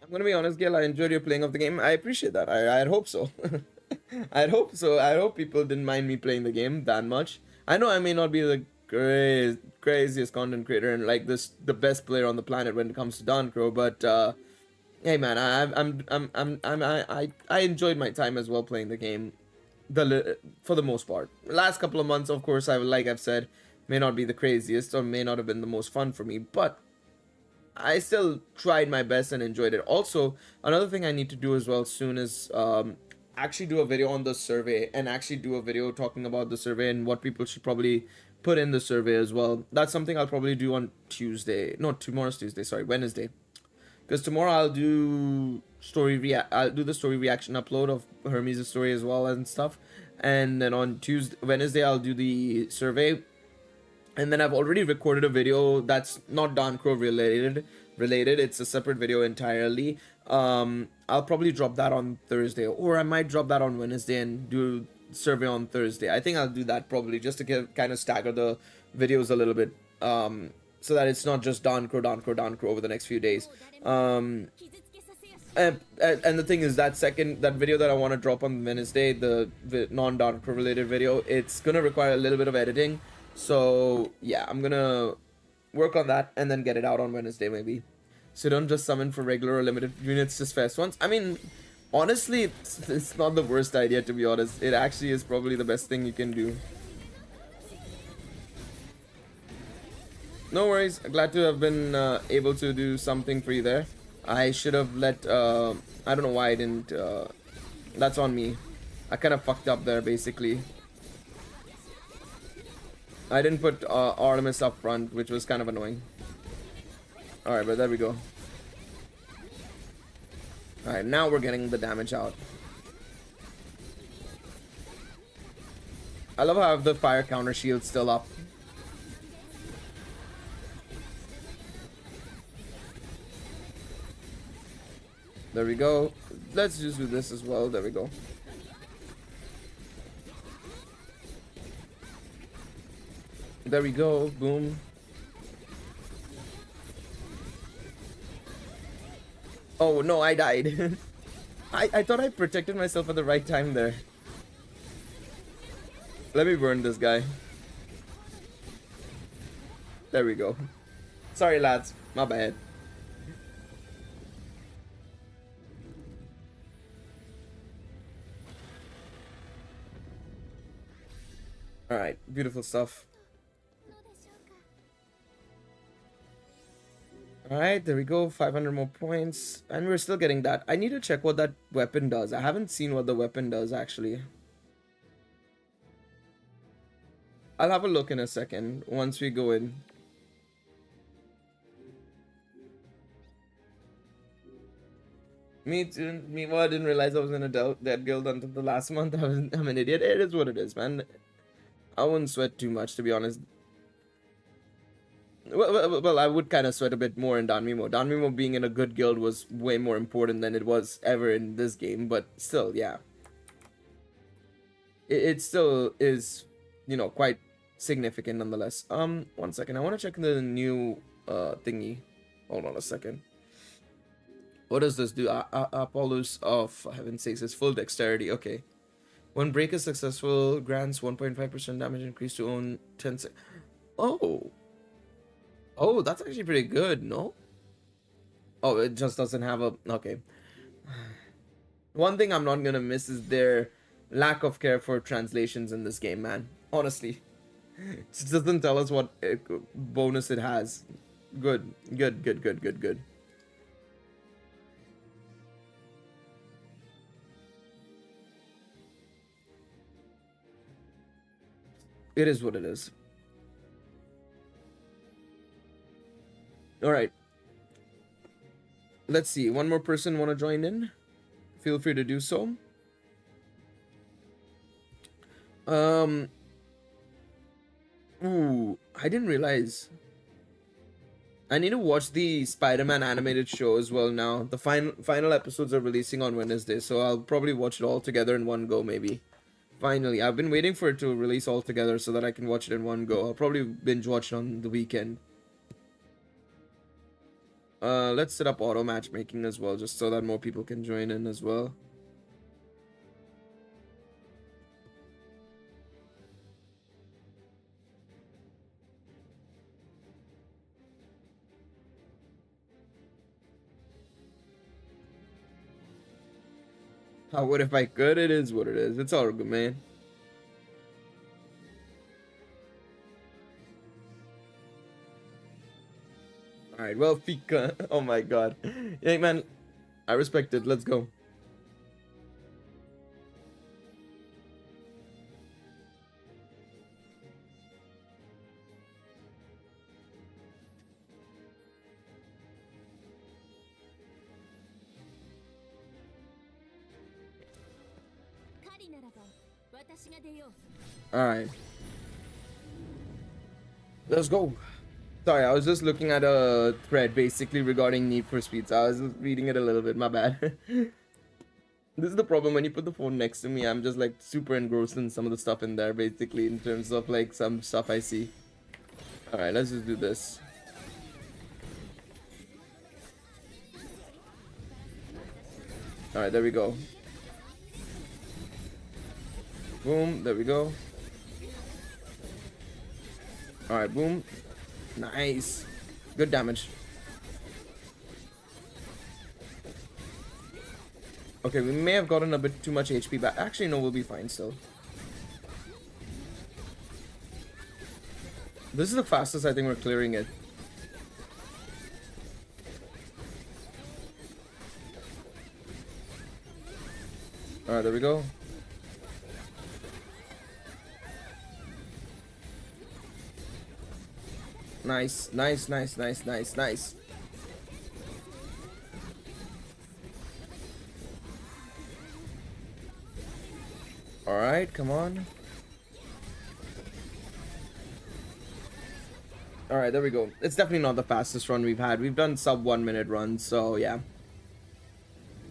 I'm gonna be honest, Gail, I enjoyed your playing of the game. I appreciate that. I'd hope so. I'd hope so. I hope people didn't mind me playing the game that much. I know I may not be the craziest content creator and like the best player on the planet when it comes to Don Crow, but hey man, I enjoyed my time as well playing the game, for the most part. Last couple of months, of course, like I've said, may not be the craziest or may not have been the most fun for me, but I still tried my best and enjoyed it. Also, another thing I need to do as well soon is actually do a video on the survey, and actually do a video talking about the survey and what people should probably put in the survey as well. That's something I'll probably do on Tuesday. No, tomorrow's Tuesday, sorry, Wednesday. Because tomorrow I'll do the story reaction upload of Hermes' story as well and stuff. And then on Wednesday I'll do the survey. And then I've already recorded a video that's not Don Crow related. It's a separate video entirely. I'll probably drop that on Thursday, or I might drop that on Wednesday and do survey on Thursday. I think I'll do that probably just to kind of stagger the videos a little bit, so that it's not just Don Crow over the next few days. And the thing is, that video that I want to drop on Wednesday, the non-Don Crow related video, it's gonna require a little bit of editing. So yeah, I'm gonna work on that and then get it out on Wednesday maybe. So don't just summon for regular or limited units, just fast ones. I mean, honestly, it's not the worst idea, to be honest. It actually is probably the best thing you can do. No worries, glad to have been able to do something for you there. I should have let, I don't know why I didn't, that's on me. I kind of fucked up there, basically. I didn't put Artemis up front, which was kind of annoying. Alright, but there we go. Alright, now we're getting the damage out. I love how I have the fire counter shield still up. There we go. Let's just do this as well. There we go. There we go. Boom. Oh no, I died. I thought I protected myself at the right time there. Let me burn this guy. There we go. Sorry lads, my bad. Alright, beautiful stuff. Alright, there we go. 500 more points. And we're still getting that. I need to check what that weapon does. I haven't seen what the weapon does, actually. I'll have a look in a second, once we go in. Me too. Meanwhile, I didn't realize I was in a dead guild until the last month. I'm an idiot. It is what it is, man. I wouldn't sweat too much, to be honest. Well, I would kind of sweat a bit more in Danmimo. Danmimo being in a good guild was way more important than it was ever in this game, but still, yeah. It still is, you know, quite significant nonetheless. 1 second. I want to check the new thingy. Hold on a second. What does this do? Apollos of heaven's sakes, is full dexterity. Okay. When break is successful, grants 1.5% damage increase to own 10 seconds. Oh. Oh, that's actually pretty good, no? Oh, it just doesn't have a... Okay. One thing I'm not gonna miss is their lack of care for translations in this game, man. Honestly. It just doesn't tell us what bonus it has. Good. Good, good, good, good, good. It is what it is. All right. Let's see. One more person want to join in? Feel free to do so. Ooh, I didn't realize. I need to watch the Spider-Man animated show as well now. The final episodes are releasing on Wednesday, so I'll probably watch it all together in one go, maybe. Finally, I've been waiting for it to release all together so that I can watch it in one go. I'll probably binge watch it on the weekend. Let's set up auto matchmaking as well, just so that more people can join in as well. I would if I could. It is what it is. It's all good, man. Alright, well, Fika. Oh my god. Yeah, man. I respect it. Let's go. Alright. Let's go. Sorry, I was just looking at a thread basically regarding Need for Speed. So I was just reading it a little bit. My bad. This is the problem when you put the phone next to me. I'm just like super engrossed in some of the stuff in there, basically, in terms of like some stuff I see. Alright, let's just do this. Alright, there we go. Boom, there we go. Alright, boom. Nice. Good damage. Okay, we may have gotten a bit too much HP back. Actually, no, we'll be fine still. This is the fastest I think we're clearing it. Alright, there we go. Nice, nice, nice, nice, nice, nice. Alright, come on. Alright, there we go. It's definitely not the fastest run we've had. We've done sub 1 minute runs, so yeah.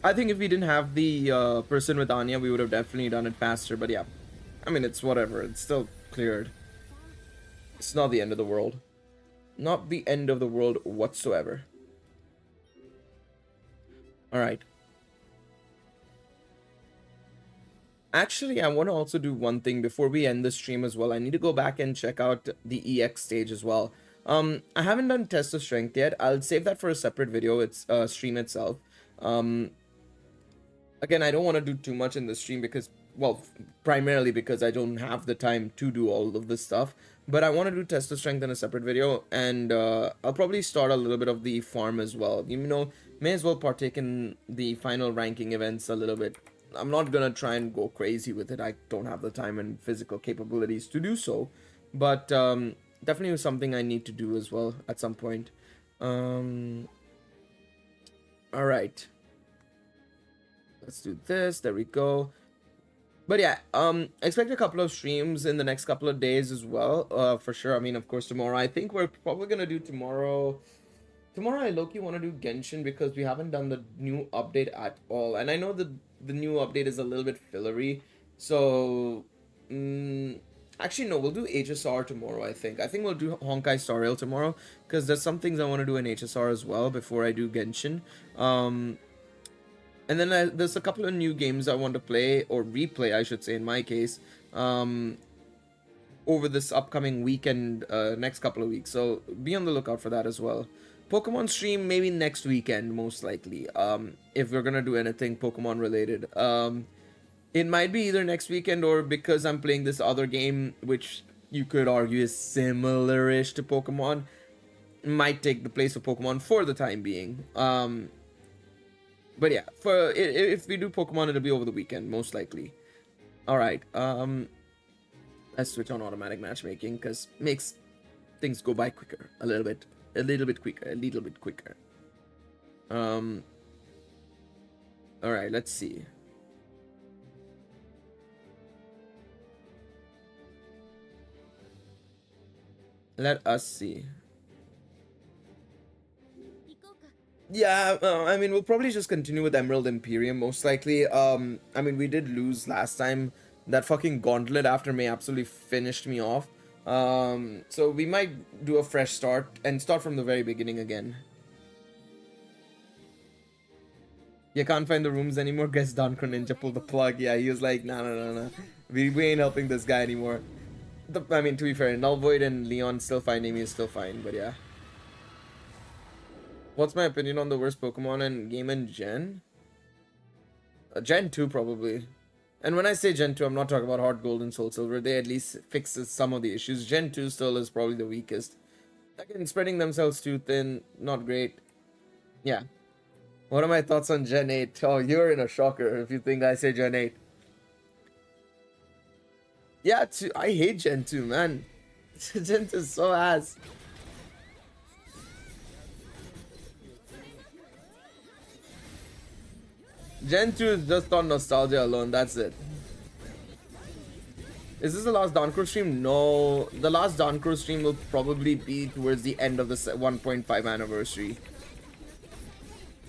I think if we didn't have the person with Anya, we would have definitely done it faster, but yeah. I mean, it's whatever. It's still cleared. It's not the end of the world. Not the end of the world whatsoever. Alright. Actually, I want to also do one thing before we end the stream as well. I need to go back and check out the EX stage as well. I haven't done test of strength yet. I'll save that for a separate video. It's stream itself. Again, I don't want to do too much in the stream because, well, primarily because I don't have the time to do all of this stuff. But I want to do test of strength in a separate video, and I'll probably start a little bit of the farm as well. You know, may as well partake in the final ranking events a little bit. I'm not gonna try and go crazy with it. I don't have the time and physical capabilities to do so, but definitely something I need to do as well at some point. All right, let's do this. There we go. But yeah, expect a couple of streams in the next couple of days as well, for sure. I mean, of course, tomorrow. I think we're probably gonna do tomorrow. Tomorrow, I low-key want to do Genshin because we haven't done the new update at all, and I know the new update is a little bit fillery. So, actually, no, we'll do HSR tomorrow. I think we'll do Honkai Star Rail tomorrow because there's some things I want to do in HSR as well before I do Genshin. And then there's a couple of new games I want to play, or replay, I should say, in my case, over this upcoming weekend, next couple of weeks. So be on the lookout for that as well. Pokemon stream maybe next weekend, most likely, if we're gonna do anything Pokemon related. It might be either next weekend or because I'm playing this other game, which you could argue is similar-ish to Pokemon, might take the place of Pokemon for the time being. But yeah, if we do Pokemon, it'll be over the weekend, most likely. Alright, let's switch on automatic matchmaking, because makes things go by quicker, a little bit quicker. Alright, let's see. Let us see. Yeah, I mean, we'll probably just continue with Emerald Imperium, most likely. I mean, we did lose last time. That fucking gauntlet after May absolutely finished me off. So we might do a fresh start and start from the very beginning again. You can't find the rooms anymore? Guess Donkor Ninja pulled the plug. Yeah, he was like, no. We ain't helping this guy anymore. I mean, to be fair, Null Void and Leon still finding me is still fine, but yeah. What's my opinion on the worst Pokemon in Game and Gen? Gen 2, probably. And when I say Gen 2, I'm not talking about Heart Gold and Soul Silver. They at least fixes some of the issues. Gen 2 still is probably the weakest. Again, spreading themselves too thin, not great. Yeah. What are my thoughts on Gen 8? Oh, you're in a shocker if you think I say Gen 8. Yeah, I hate Gen 2, man. Gen 2 is so ass. Gen 2 is just on nostalgia alone, that's it. Is this the last Donkor stream? No. The last Donkor stream will probably be towards the end of the 1.5 anniversary.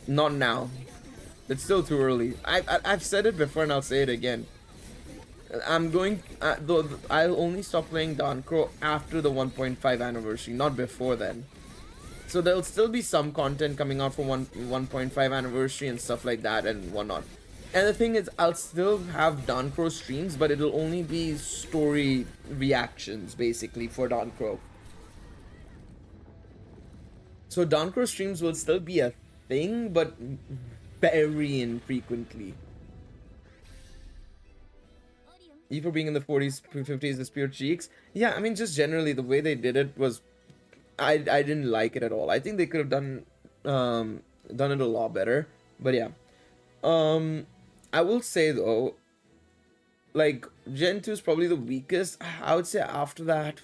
Not now. It's still too early. I've said it before and I'll say it again. I'm going... I'll only stop playing Donkor after the 1.5 anniversary, not before then. So there'll still be some content coming out for 1.5 anniversary and stuff like that and whatnot. And the thing is, I'll still have Donkor streams, but it'll only be story reactions, basically, for Donkor. So Donkor streams will still be a thing, but very infrequently. E for being in the 40s, 50s, the spear cheeks. Yeah, I mean, just generally, the way they did it was... I didn't like it at all. I think they could have done it a lot better. But yeah. I will say though, like Gen 2 is probably the weakest. I would say after that.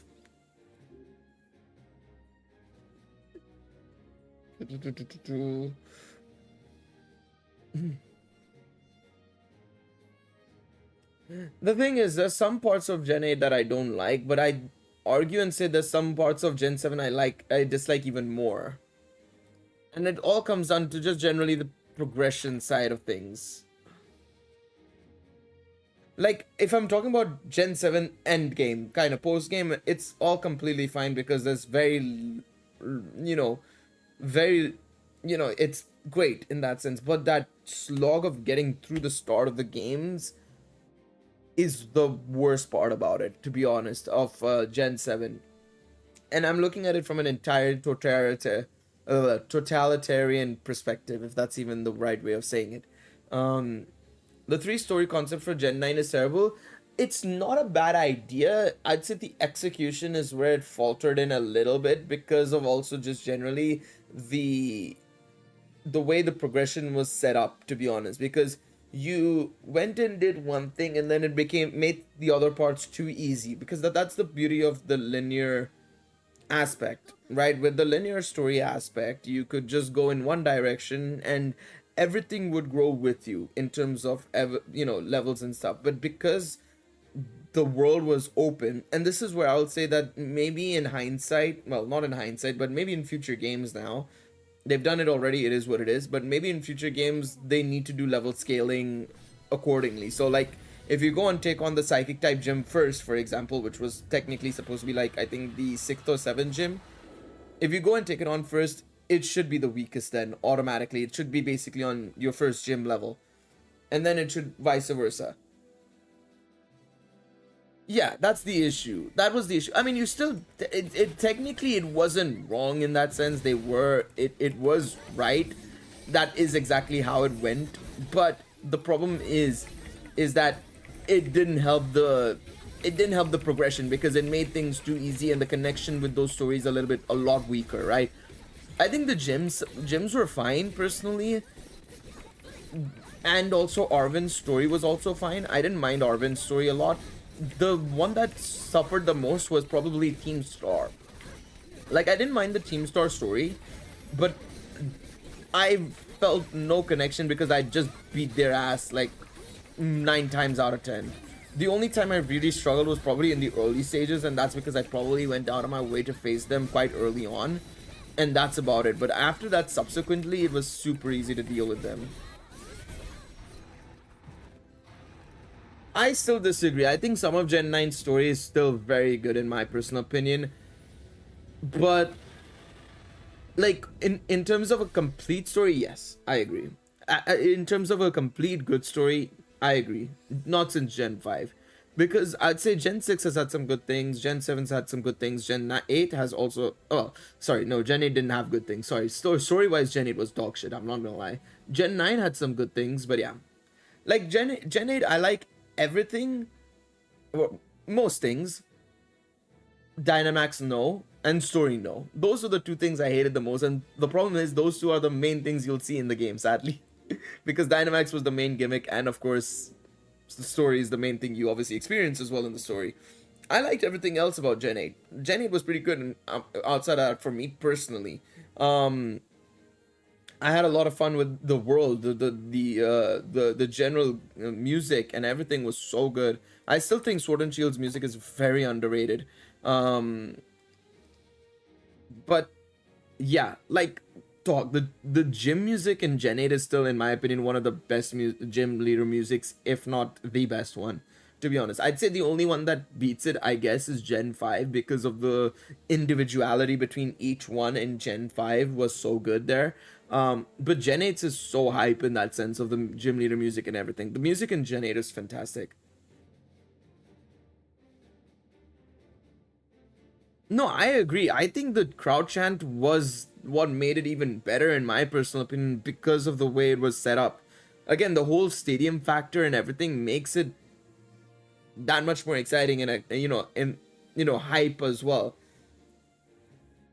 The thing is, there's some parts of Gen 8 that I don't like, but I argue and say there's some parts of Gen 7 I dislike even more. And it all comes down to just generally the progression side of things. Like, if I'm talking about Gen 7 end game, kind of post game, it's all completely fine because there's you know, very, it's great in that sense. But that slog of getting through the start of the games is the worst part about it, to be honest, of Gen 7. And I'm looking at it from an entire totalitarian perspective, if that's even the right way of saying it. The three story concept for Gen 9 is terrible. It's not a bad idea. I'd say the execution is where it faltered in a little bit because of also just generally the way the progression was set up, to be honest, because you went and did one thing and then it became made the other parts too easy, because that's the beauty of the linear aspect, right? With the linear story aspect, you could just go in one direction and everything would grow with you in terms of levels and stuff. But because the world was open, and this is where I'll say that maybe in hindsight, well, not in hindsight, but maybe in future games now, they've done it already, it is what it is, but maybe in future games they need to do level scaling accordingly. So like, if you go and take on the psychic type gym first, for example, which was technically supposed to be like, I think the 6th or 7th gym, if you go and take it on first, it should be the weakest then, automatically. It should be basically on your first gym level, and then it should vice versa. Yeah, that's the issue. That was the issue. I mean, you still, it technically it wasn't wrong in that sense. It was right. That is exactly how it went. But the problem is that it didn't help the progression, because it made things too easy and the connection with those stories a lot weaker, right? I think the gyms were fine personally, and also Arvin's story was also fine. I didn't mind Arvin's story a lot. The one that suffered the most was probably Team Star. Like, I didn't mind the Team Star story, but I felt no connection because I just beat their ass like 9 times out of 10. The only time I really struggled was probably in the early stages, and that's because I probably went out of my way to face them quite early on, and that's about it. But after that, subsequently, it was super easy to deal with them. I still disagree. I think some of Gen 9's story is still very good in my personal opinion. But like in terms of a complete story, yes, I agree. In terms of a complete good story, I agree. Not since Gen 5. Because I'd say Gen 6 has had some good things, Gen 7's had some good things, Gen 8 has also, oh, sorry, no, Gen 8 didn't have good things. Sorry, story-wise, Gen 8 was dog shit, I'm not gonna lie. Gen 9 had some good things, but yeah. Like Gen 8, I like everything, well, most things. Dynamax, no, and story, no. Those are the two things I hated the most, and the problem is those two are the main things you'll see in the game, sadly. Because Dynamax was the main gimmick, and of course, the story is the main thing you obviously experience as well in the story. I liked everything else about Gen 8. Gen 8 was pretty good, and outside of that, for me personally, I had a lot of fun with the world, the general music and everything was so good. I still think Sword and Shield's music is very underrated. Um, but yeah, like, talk, the gym music in Gen 8 is still, in my opinion, one of the best gym leader musics, if not the best one. To be honest, I'd say the only one that beats it, I guess, is Gen 5, because of the individuality between each one in Gen 5 was so good there. But Gen 8 is so hype in that sense of the gym leader music and everything. The music in Gen 8 is fantastic. No, I agree. I think the crowd chant was what made it even better, in my personal opinion, because of the way it was set up. Again, the whole stadium factor and everything makes it that much more exciting, and hype as well.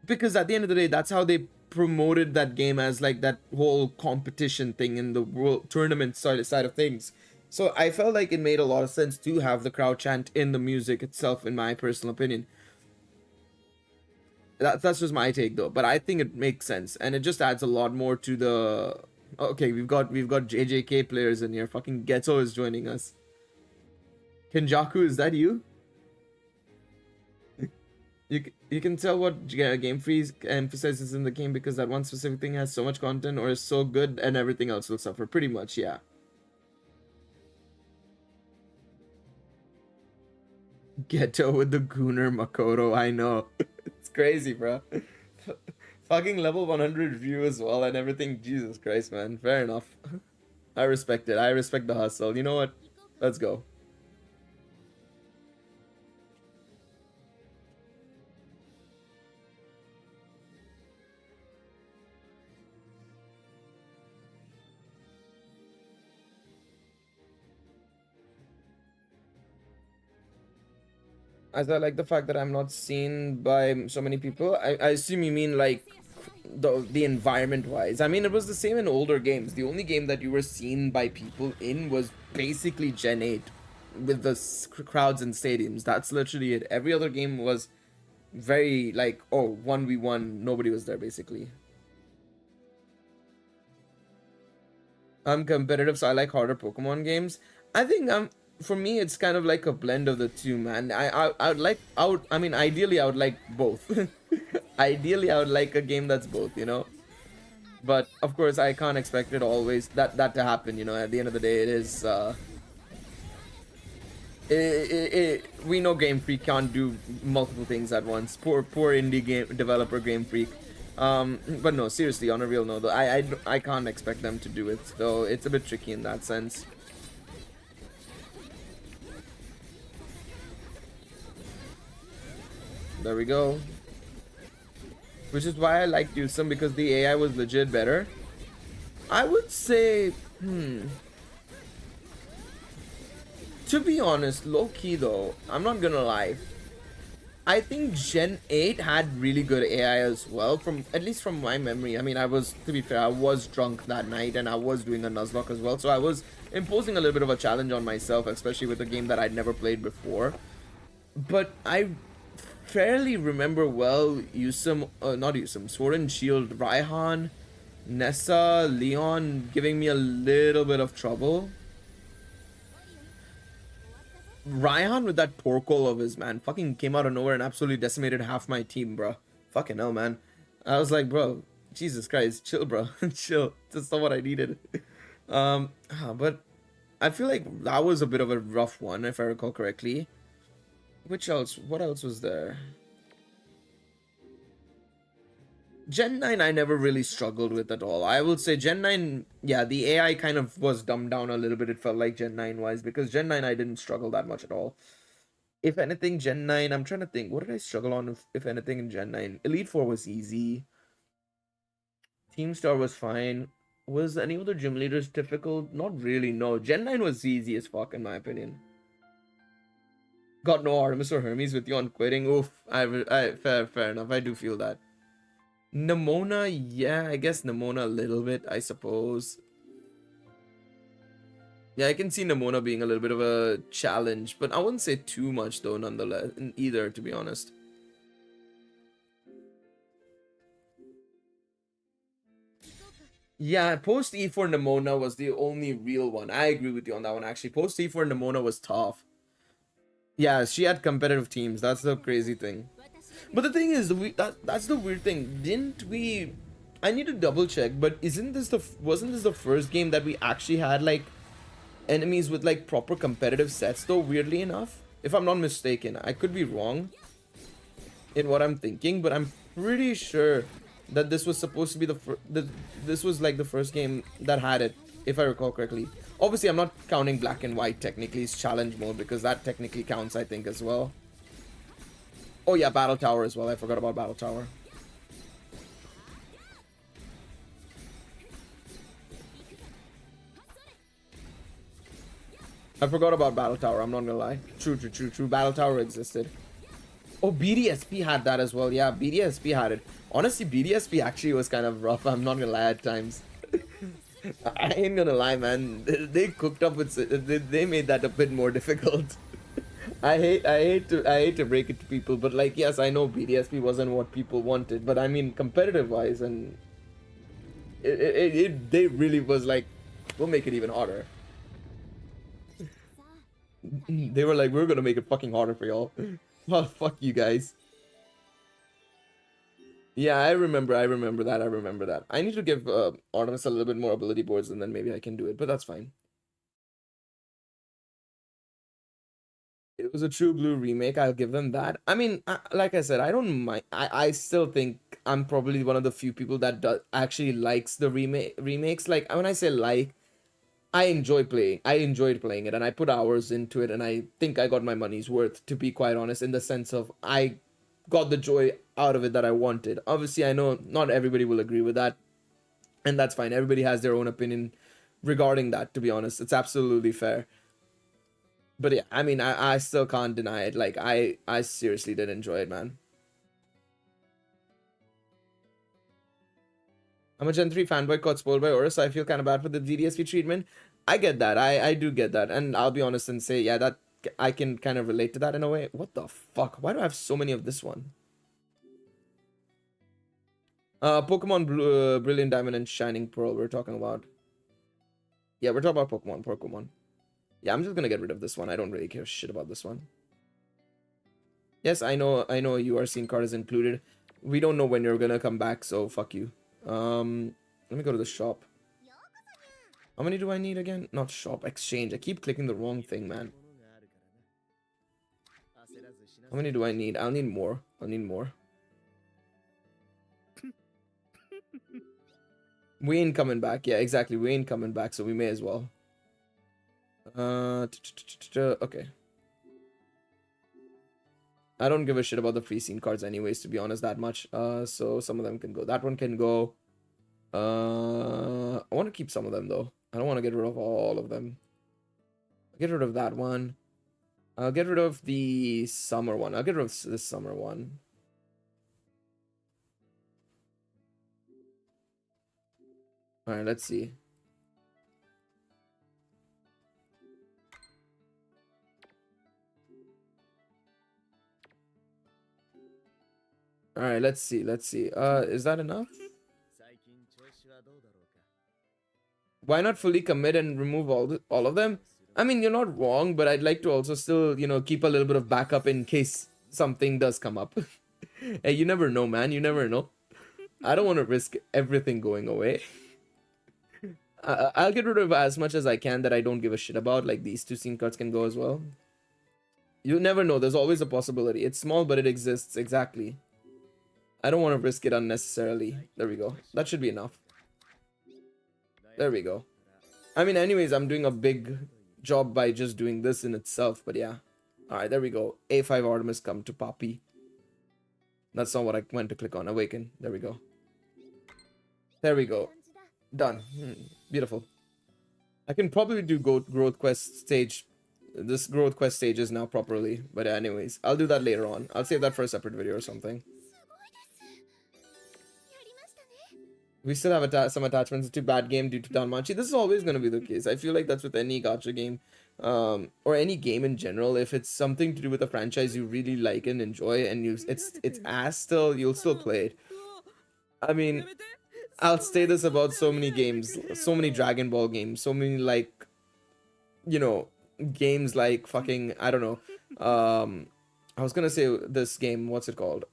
Because at the end of the day, that's how they promoted that game, as like that whole competition thing in the world tournament side of things. So I felt like it made a lot of sense to have the crowd chant in the music itself, in my personal opinion. That's just my take though, but I think it makes sense, and it just adds a lot more to the. Okay, we've got JJK players in here. Fucking Ghetto is joining us. Kenjaku, is that you? You can tell what Game Freeze emphasizes in the game because that one specific thing has so much content or is so good and everything else will suffer. Pretty much, yeah. Ghetto with the Gooner Makoto, I know. It's crazy, bro. Fucking level 100 view as well and everything. Jesus Christ, man. Fair enough. I respect it. I respect the hustle. You know what? Let's go. As I like the fact that I'm not seen by so many people. I assume you mean like the environment wise. I mean, it was the same in older games. The only game that you were seen by people in was basically Gen 8 with the crowds in stadiums. That's literally it. Every other game was very like, oh, 1v1, nobody was there basically. I'm competitive, so I like harder Pokemon games. I think for me it's kind of like a blend of the two, man. I mean, ideally I would like both. Ideally I would like a game that's both, you know. But of course I can't expect it always that to happen, you know. At the end of the day, it is we know Game Freak can't do multiple things at once. Poor indie game developer Game Freak. But no, seriously, on a real note, though, I can't expect them to do it, though. It's a bit tricky in that sense. There we go. Which is why I liked Yusum, because the AI was legit better. I would say, to be honest, low-key though, I'm not gonna lie. I think Gen 8 had really good AI as well, from at least from my memory. I mean, to be fair, I was drunk that night and I was doing a Nuzlocke as well, so I was imposing a little bit of a challenge on myself, especially with a game that I'd never played before. But I fairly remember well not Yusum, Sword and Shield, Raihan, Nessa, Leon giving me a little bit of trouble. Raihan with that Torkoal of his, man, fucking came out of nowhere and absolutely decimated half my team, bro. Fucking hell, man. I was like, bro, Jesus Christ, chill, bro. Chill. That's not what I needed. But I feel like that was a bit of a rough one, if I recall correctly. What else was there? Gen 9 I never really struggled with at all. I will say Gen 9, yeah, the AI kind of was dumbed down a little bit, it felt like Gen 9 wise, because Gen 9 I didn't struggle that much at all. If anything, Gen 9, I'm trying to think, what did I struggle on if anything in Gen 9? Elite 4 was easy. Team Star was fine. Was any of the gym leaders difficult? Not really, no. Gen 9 was easy as fuck in my opinion. Got no Artemis or Hermes with you on quitting. Oof, fair enough, I do feel that. Nemona, yeah, I guess Nemona a little bit, I suppose. Yeah, I can see Nemona being a little bit of a challenge, but I wouldn't say too much though, nonetheless, either, to be honest. Yeah, post E4 Nemona was the only real one. I agree with you on that one, actually. Post E4 Nemona was tough. Yeah, she had competitive teams. That's the crazy thing. But the thing is, that's the weird thing. Didn't we? I need to double check. But wasn't this the first game that we actually had like enemies with like proper competitive sets? Though weirdly enough, if I'm not mistaken, I could be wrong in what I'm thinking, but I'm pretty sure that this was supposed to be this was like the first game that had it, if I recall correctly. Obviously, I'm not counting Black and White technically as challenge mode because that technically counts, I think, as well. Oh yeah, Battle Tower as well. I forgot about Battle Tower. I forgot about Battle Tower, I'm not gonna lie. True. Battle Tower existed. Oh, BDSP had that as well. Yeah, BDSP had it. Honestly, BDSP actually was kind of rough. I'm not gonna lie at times. I ain't gonna lie, man. They cooked up with. They made that a bit more difficult. I hate to break it to people, but like, yes, I know BDSP wasn't what people wanted, but I mean, competitive wise, and they really was like, we'll make it even harder. They were like, we're gonna make it fucking harder for y'all. Well, fuck you guys. Yeah, I remember that. I need to give Artemis a little bit more ability boards and then maybe I can do it, but that's fine. It was a True Blue remake, I'll give them that. I mean, like I said, I don't mind. I still think I'm probably one of the few people that actually likes the remakes. Like, when I say like, I enjoyed playing it, and I put hours into it, and I think I got my money's worth, to be quite honest, in the sense of I got the joy out of it that I wanted. Obviously, I know not everybody will agree with that, and that's fine. Everybody has their own opinion regarding that, to be honest. It's absolutely fair. But yeah, I mean, I still can't deny it. Like, I seriously did enjoy it, man. I'm a Gen 3 fanboy caught spoiled by Horus, so I feel kind of bad for the DDSP treatment. I get that. I do get that. And I'll be honest and say, yeah, that I can kind of relate to that in a way. What the fuck? Why do I have so many of this one? Pokemon Blue, Brilliant Diamond and Shining Pearl we're talking about. Yeah, we're talking about Pokemon. Yeah, I'm just gonna get rid of this one. I don't really care shit about this one. Yes, I know URC card is included. We don't know when you're gonna come back, so fuck you. Let me go to the shop. How many do I need again? Not shop, exchange. I keep clicking the wrong thing, man. How many do I need? I'll need more. We ain't coming back. Yeah, exactly. We ain't coming back, so we may as well. Okay. I don't give a shit about the free scene cards anyways, to be honest, that much. So some of them can go. That one can go. I want to keep some of them, though. I don't want to get rid of all of them. Get rid of that one. I'll get rid of the summer one. I'll get rid of this summer one. Alright, let's see. Alright, let's see. Is that enough? Why not fully commit and remove all of them? I mean, you're not wrong, but I'd like to also still, keep a little bit of backup in case something does come up. Hey, you never know, man. You never know. I don't want to risk everything going away. I'll get rid of as much as I can that I don't give a shit about. Like, these 2 scene cards can go as well. You never know. There's always a possibility. It's small, but it exists. Exactly. I don't want to risk it unnecessarily. There we go. That should be enough. There we go. I mean, anyways, I'm doing a big job by just doing this in itself, but yeah. Alright, there we go. A5 Artemis come to Poppy. That's not what I went to click on. Awaken. There we go. There we go. Done. Beautiful. I can probably do growth quest stage. This growth quest stage is now properly. But anyways, I'll do that later on. I'll save that for a separate video or something. We still have some attachments to bad game due to Danmachi. This is always going to be the case. I feel like that's with any gacha game, or any game in general. If it's something to do with a franchise you really like and enjoy, and it's ass still, you'll still play it. I mean, I'll say this about so many games, so many Dragon Ball games, so many like, games like fucking, I don't know. I was gonna say this game. What's it called?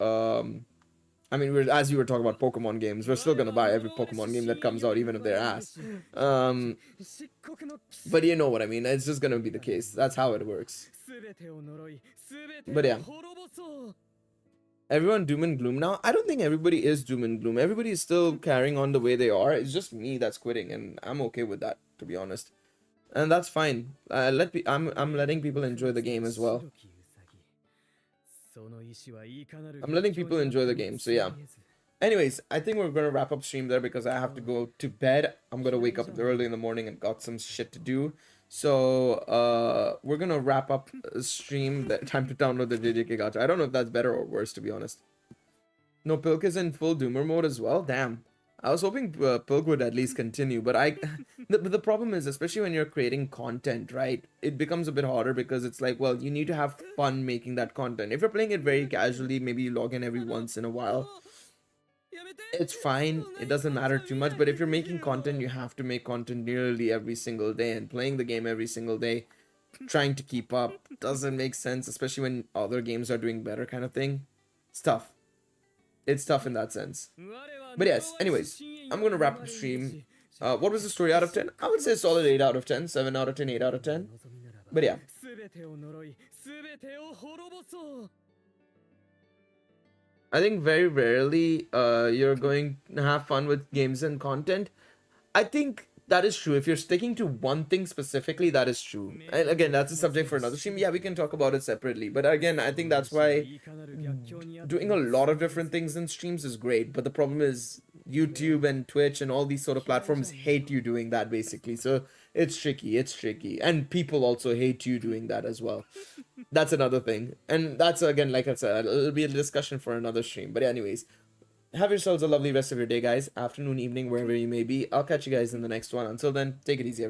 I mean, as you were talking about Pokemon games, we're still gonna buy every Pokemon game that comes out, even if they're ass. But you know what I mean. It's just gonna be the case. That's how it works. But yeah. Everyone doom and gloom now? I don't think everybody is doom and gloom. Everybody is still carrying on the way they are. It's just me that's quitting, and I'm okay with that, to be honest. And that's fine. I'm letting people enjoy the game as well. I'm letting people enjoy the game, so yeah. Anyways, I think we're gonna wrap up stream there because I have to go to bed. I'm gonna wake up early in the morning and got some shit to do. So we're gonna wrap up stream. Time to download the JJK gacha. I don't know if that's better or worse, to be honest. No, Pilk is in full doomer mode as well. Damn. I was hoping Pilk would at least continue, but the problem is, especially when you're creating content, right? It becomes a bit harder because it's like, well, you need to have fun making that content. If you're playing it very casually, maybe you log in every once in a while, it's fine. It doesn't matter too much. But if you're making content, you have to make content nearly every single day, and playing the game every single day, trying to keep up doesn't make sense, especially when other games are doing better kind of thing. It's tough. It's tough in that sense. But yes, anyways, I'm gonna wrap up the stream. What was the story out of 10? I would say solid 8 out of 10, 7 out of 10, 8 out of 10. But yeah. I think very rarely you're going to have fun with games and content. I think that is true. If you're sticking to one thing specifically, that is true. And again, that's a subject for another stream. Yeah, we can talk about it separately. But again, I think that's why doing a lot of different things in streams is great. But the problem is YouTube and Twitch and all these sort of platforms hate you doing that, basically. So it's tricky. It's tricky. And people also hate you doing that as well. That's another thing. And that's, again, like I said, it'll be a discussion for another stream. But anyways, have yourselves a lovely rest of your day, guys. Afternoon, evening, wherever you may be. I'll catch you guys in the next one. Until then, take it easy, everyone.